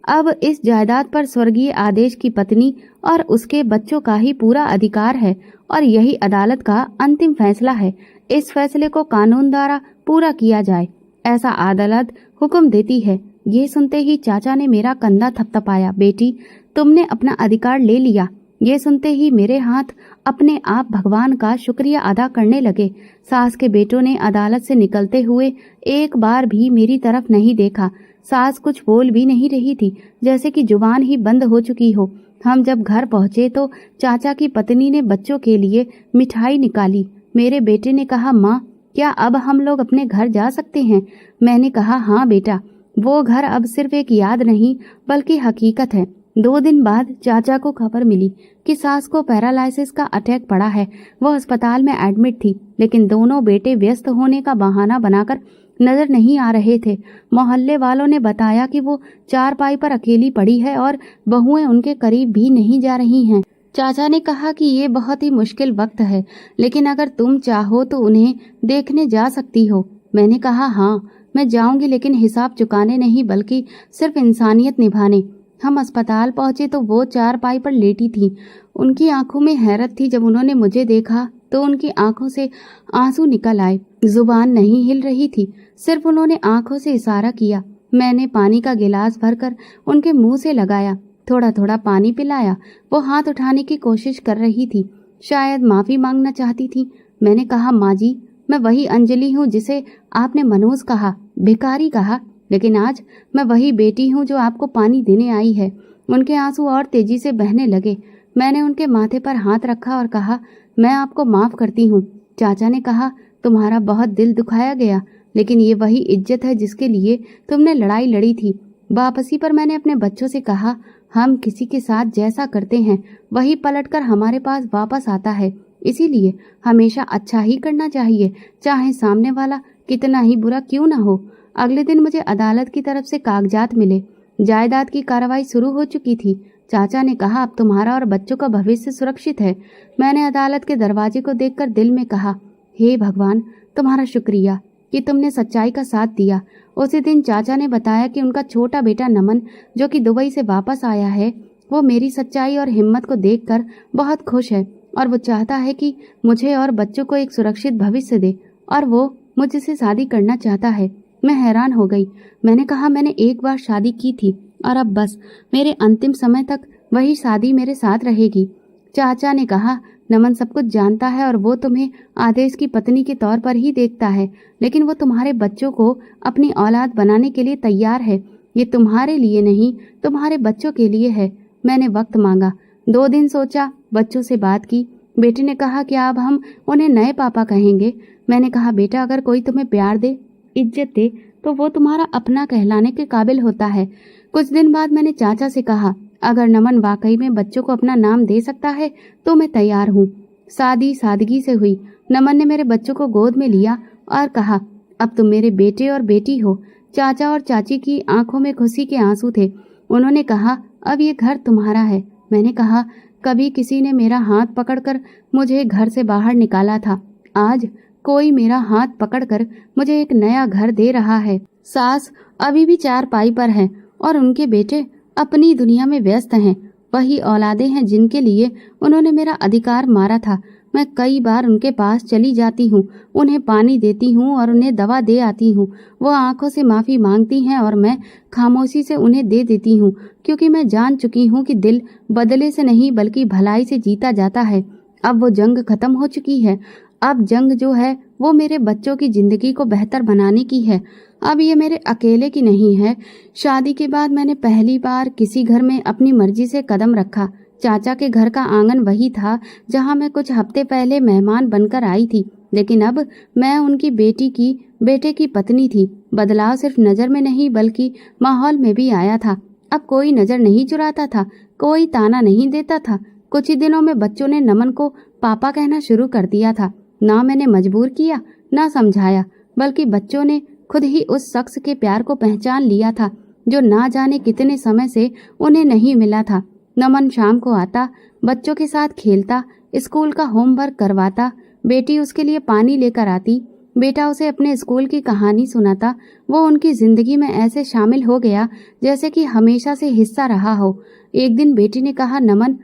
अब इस जायदाद पर स्वर्गीय आदेश की पत्नी और उसके बच्चों का ही पूरा अधिकार है और यही अदालत का अंतिम फैसला है। इस फैसले को कानून द्वारा पूरा किया जाए, ऐसा अदालत हुक्म देती है। ये सुनते ही चाचा ने मेरा कंधा थपथपाया। बेटी, तुमने अपना अधिकार ले लिया। ये सुनते ही मेरे हाथ अपने आप भगवान का शुक्रिया अदा करने लगे। सास के बेटों ने अदालत से निकलते हुए एक बार भी मेरी तरफ नहीं देखा। सास कुछ बोल भी नहीं रही थी, जैसे कि जुबान ही बंद हो चुकी हो। हम जब घर पहुंचे तो चाचा की पत्नी ने बच्चों के लिए मिठाई निकाली। मेरे बेटे ने कहा, माँ, क्या अब हम लोग अपने घर जा सकते हैं? मैंने कहा, हाँ बेटा, वो घर अब सिर्फ एक याद नहीं बल्कि हकीकत है। 2 दिन बाद चाचा को खबर मिली कि सास को पैरालिसिस का अटैक पड़ा है। वो अस्पताल में एडमिट थी, लेकिन दोनों बेटे व्यस्त होने का बहाना बनाकर नजर नहीं आ रहे थे। मोहल्ले वालों ने बताया कि वो चारपाई पर अकेली पड़ी है और बहुएं उनके करीब भी नहीं जा रही हैं। चाचा ने कहा कि ये बहुत ही मुश्किल वक्त है, लेकिन अगर तुम चाहो तो उन्हें देखने जा सकती हो। मैंने कहा, हाँ, मैं जाऊंगी, लेकिन हिसाब चुकाने नहीं बल्कि सिर्फ इंसानियत निभाने। हम अस्पताल पहुंचे तो वो चारपाई पर लेटी थी। उनकी आंखों में हैरत थी। जब उन्होंने मुझे देखा तो उनकी आंखों से आंसू निकल आए। जुबान नहीं हिल रही थी, सिर्फ उन्होंने आंखों से इशारा किया। मैंने पानी का गिलास भरकर उनके मुंह से लगाया, थोड़ा थोड़ा पानी पिलाया। वो हाथ उठाने की कोशिश कर रही थी, शायद माफी मांगना चाहती थी। मैंने कहा, माँ जी, मैं वही अंजलि हूँ जिसे आपने मनोज कहा, भिखारी कहा, लेकिन आज मैं वही बेटी हूँ जो आपको पानी देने आई है। उनके आंसू और तेजी से बहने लगे। मैंने उनके माथे पर हाथ रखा और कहा, मैं आपको माफ करती हूँ। चाचा ने कहा, तुम्हारा बहुत दिल दुखाया गया, लेकिन ये वही इज्जत है जिसके लिए तुमने लड़ाई लड़ी थी। वापसी पर मैंने अपने बच्चों से कहा, हम किसी के साथ जैसा करते हैं वही पलटकर हमारे पास वापस आता है, इसीलिए हमेशा अच्छा ही करना चाहिए, चाहे सामने वाला कितना ही बुरा क्यों ना हो। अगले दिन मुझे अदालत की तरफ से कागजात मिले। जायदाद की कार्रवाई शुरू हो चुकी थी। चाचा ने कहा, अब तुम्हारा और बच्चों का भविष्य सुरक्षित है। मैंने अदालत के दरवाजे को देखकर दिल में कहा, हे भगवान, तुम्हारा शुक्रिया कि तुमने सच्चाई का साथ दिया। उसी दिन चाचा ने बताया कि उनका छोटा बेटा नमन, जो कि दुबई से वापस आया है, वो मेरी सच्चाई और हिम्मत को देखकर बहुत खुश है और वो चाहता है कि मुझे और बच्चों को एक सुरक्षित भविष्य दे, और वो मुझसे शादी करना चाहता है। मैं हैरान हो गई। मैंने कहा, मैंने एक बार शादी की थी और अब बस मेरे अंतिम समय तक वही शादी मेरे साथ रहेगी। चाचा ने कहा, नमन सब कुछ जानता है और वो तुम्हें आदेश की पत्नी के तौर पर ही देखता है, लेकिन वो तुम्हारे बच्चों को अपनी औलाद बनाने के लिए तैयार है। ये तुम्हारे लिए नहीं, तुम्हारे बच्चों के लिए है। मैंने वक्त मांगा, 2 दिन सोचा, बच्चों से बात की। बेटी ने कहा, क्या अब हम उन्हें नए पापा कहेंगे? मैंने कहा, बेटा, अगर कोई तुम्हें प्यार दे, इज्जत दे, तो वो तुम्हारा अपना कहलाने के काबिल होता है। कुछ दिन बाद मैंने चाचा से कहा, अगर नमन वाकई में बच्चों को अपना नाम दे सकता है तो मैं तैयार हूँ। शादी सादगी से हुई। नमन ने मेरे बच्चों को गोद में लिया और कहा, अब तुम मेरे बेटे और बेटी हो। चाचा और चाची की आंखों में खुशी के आंसू थे। उन्होंने कहा, अब ये घर तुम्हारा है। मैंने कहा, कभी किसी ने मेरा हाथ पकड़कर मुझे घर से बाहर निकाला था, आज कोई मेरा हाथ पकड़कर मुझे एक नया घर दे रहा है। सास अभी भी चारपाई पर है और उनके बेटे अपनी दुनिया में व्यस्त हैं। वही औलादे हैं जिनके लिए उन्होंने मेरा अधिकार मारा था। मैं कई बार उनके पास चली जाती हूँ, उन्हें पानी देती हूँ और उन्हें दवा दे आती हूँ। वो आंखों से माफ़ी मांगती हैं और मैं खामोशी से उन्हें दे देती हूँ, क्योंकि मैं जान चुकी हूँ कि दिल बदले से नहीं बल्कि भलाई से जीता जाता है। अब वो जंग खत्म हो चुकी है। अब जंग जो है वो मेरे बच्चों की जिंदगी को बेहतर बनाने की है। अब ये मेरे अकेले की नहीं है। शादी के बाद मैंने पहली बार किसी घर में अपनी मर्जी से कदम रखा। चाचा के घर का आंगन वही था जहां मैं कुछ हफ्ते पहले मेहमान बनकर आई थी, लेकिन अब मैं उनकी बेटे की पत्नी थी। बदलाव सिर्फ नज़र में नहीं बल्कि माहौल में भी आया था। अब कोई नज़र नहीं चुराता था, कोई ताना नहीं देता था। कुछ ही दिनों में बच्चों ने नमन को पापा कहना शुरू कर दिया था। ना मैंने मजबूर किया, ना समझाया, बल्कि बच्चों ने खुद ही उस शख्स के प्यार को पहचान लिया था जो ना जाने कितने समय से उन्हें नहीं मिला था। नमन शाम को आता, बच्चों के साथ खेलता, स्कूल का होमवर्क करवाता, बेटी उसके लिए पानी लेकर आती, बेटा उसे अपने स्कूल की कहानी सुनाता। वो उनकी जिंदगी में ऐसे शामिल हो गया जैसे कि हमेशा से हिस्सा रहा हो। एक दिन बेटी ने कहा, नमन,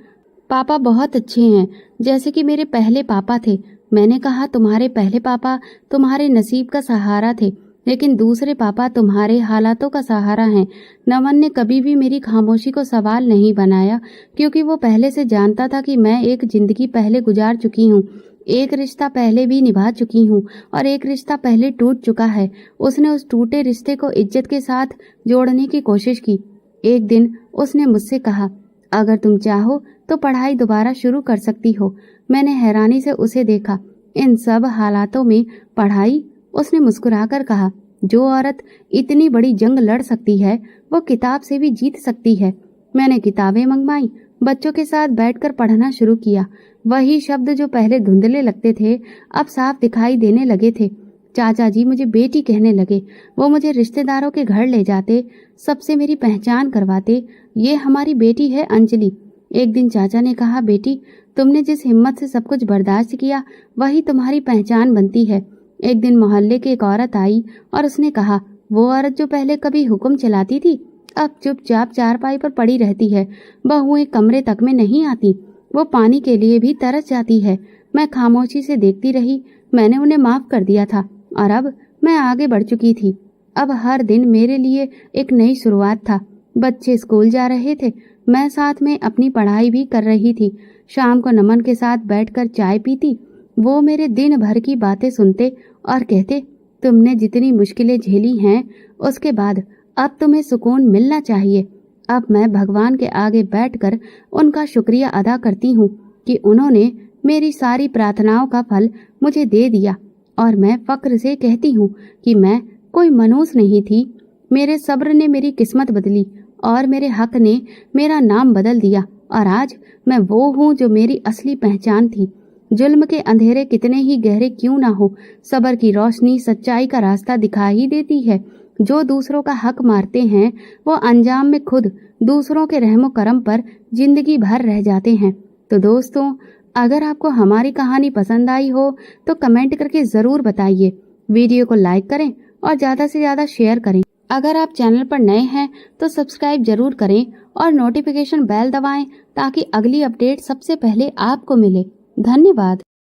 पापा बहुत अच्छे हैं, जैसे कि मेरे पहले पापा थे। मैंने कहा, तुम्हारे पहले पापा तुम्हारे नसीब का सहारा थे, लेकिन दूसरे पापा तुम्हारे हालातों का सहारा हैं। नमन ने कभी भी मेरी खामोशी को सवाल नहीं बनाया, क्योंकि वो पहले से जानता था कि मैं एक जिंदगी पहले गुजार चुकी हूँ, एक रिश्ता पहले भी निभा चुकी हूँ और एक रिश्ता पहले टूट चुका है। उसने उस टूटे रिश्ते को इज्जत के साथ जोड़ने की कोशिश की। एक दिन उसने मुझसे कहा, अगर तुम चाहो तो पढ़ाई दोबारा शुरू कर सकती हो। मैंने हैरानी से उसे देखा। इन सब हालातों में पढ़ाई? उसने मुस्कुराकर कहा, जो औरत इतनी बड़ी जंग लड़ सकती है वो किताब से भी जीत सकती है। मैंने किताबें मंगवाई, बच्चों के साथ बैठकर पढ़ना शुरू किया। वही शब्द जो पहले धुंधले लगते थे अब साफ दिखाई देने लगे थे। चाचा जी मुझे बेटी कहने लगे। वो मुझे रिश्तेदारों के घर ले जाते, सबसे मेरी पहचान करवाते। ये हमारी बेटी है अंजलि। एक दिन चाचा ने कहा, बेटी तुमने जिस हिम्मत से सब कुछ बर्दाश्त किया वही तुम्हारी पहचान बनती है। एक दिन मोहल्ले की एक औरत आई और उसने कहा, वो औरत जो पहले कभी हुक्म चलाती थी अब चुपचाप चारपाई पर पड़ी रहती है। बहुएं कमरे तक में नहीं आती, वो पानी के लिए भी तरस जाती है। मैं खामोशी से देखती रही। मैंने उन्हें माफ कर दिया था और अब मैं आगे बढ़ चुकी थी। अब हर दिन मेरे लिए एक नई शुरुआत था। बच्चे स्कूल जा रहे थे, मैं साथ में अपनी पढ़ाई भी कर रही थी। शाम को नमन के साथ बैठकर चाय पीती। वो मेरे दिन भर की बातें सुनते और कहते, तुमने जितनी मुश्किलें झेली हैं उसके बाद अब तुम्हें सुकून मिलना चाहिए। अब मैं भगवान के आगे बैठकर उनका शुक्रिया अदा करती हूँ कि उन्होंने मेरी सारी प्रार्थनाओं का फल मुझे दे दिया। और मैं फक्र से कहती हूँ कि मैं कोई मनुष्य नहीं थी। मेरे सब्र ने मेरी किस्मत बदली और मेरे हक ने मेरा नाम बदल दिया और आज मैं वो हूँ जो मेरी असली पहचान थी। जुल्म के अंधेरे कितने ही गहरे क्यों ना हो, सब्र की रोशनी सच्चाई का रास्ता दिखा ही देती है। जो दूसरों का हक मारते हैं वो अंजाम में खुद दूसरों के रहमो करम पर जिंदगी भर रह जाते हैं। तो दोस्तों, अगर आपको हमारी कहानी पसंद आई हो तो कमेंट करके ज़रूर बताइए। वीडियो को लाइक करें और ज़्यादा से ज़्यादा शेयर करें। अगर आप चैनल पर नए हैं तो सब्सक्राइब जरूर करें और नोटिफिकेशन बेल दबाएं ताकि अगली अपडेट सबसे पहले आपको मिले। धन्यवाद।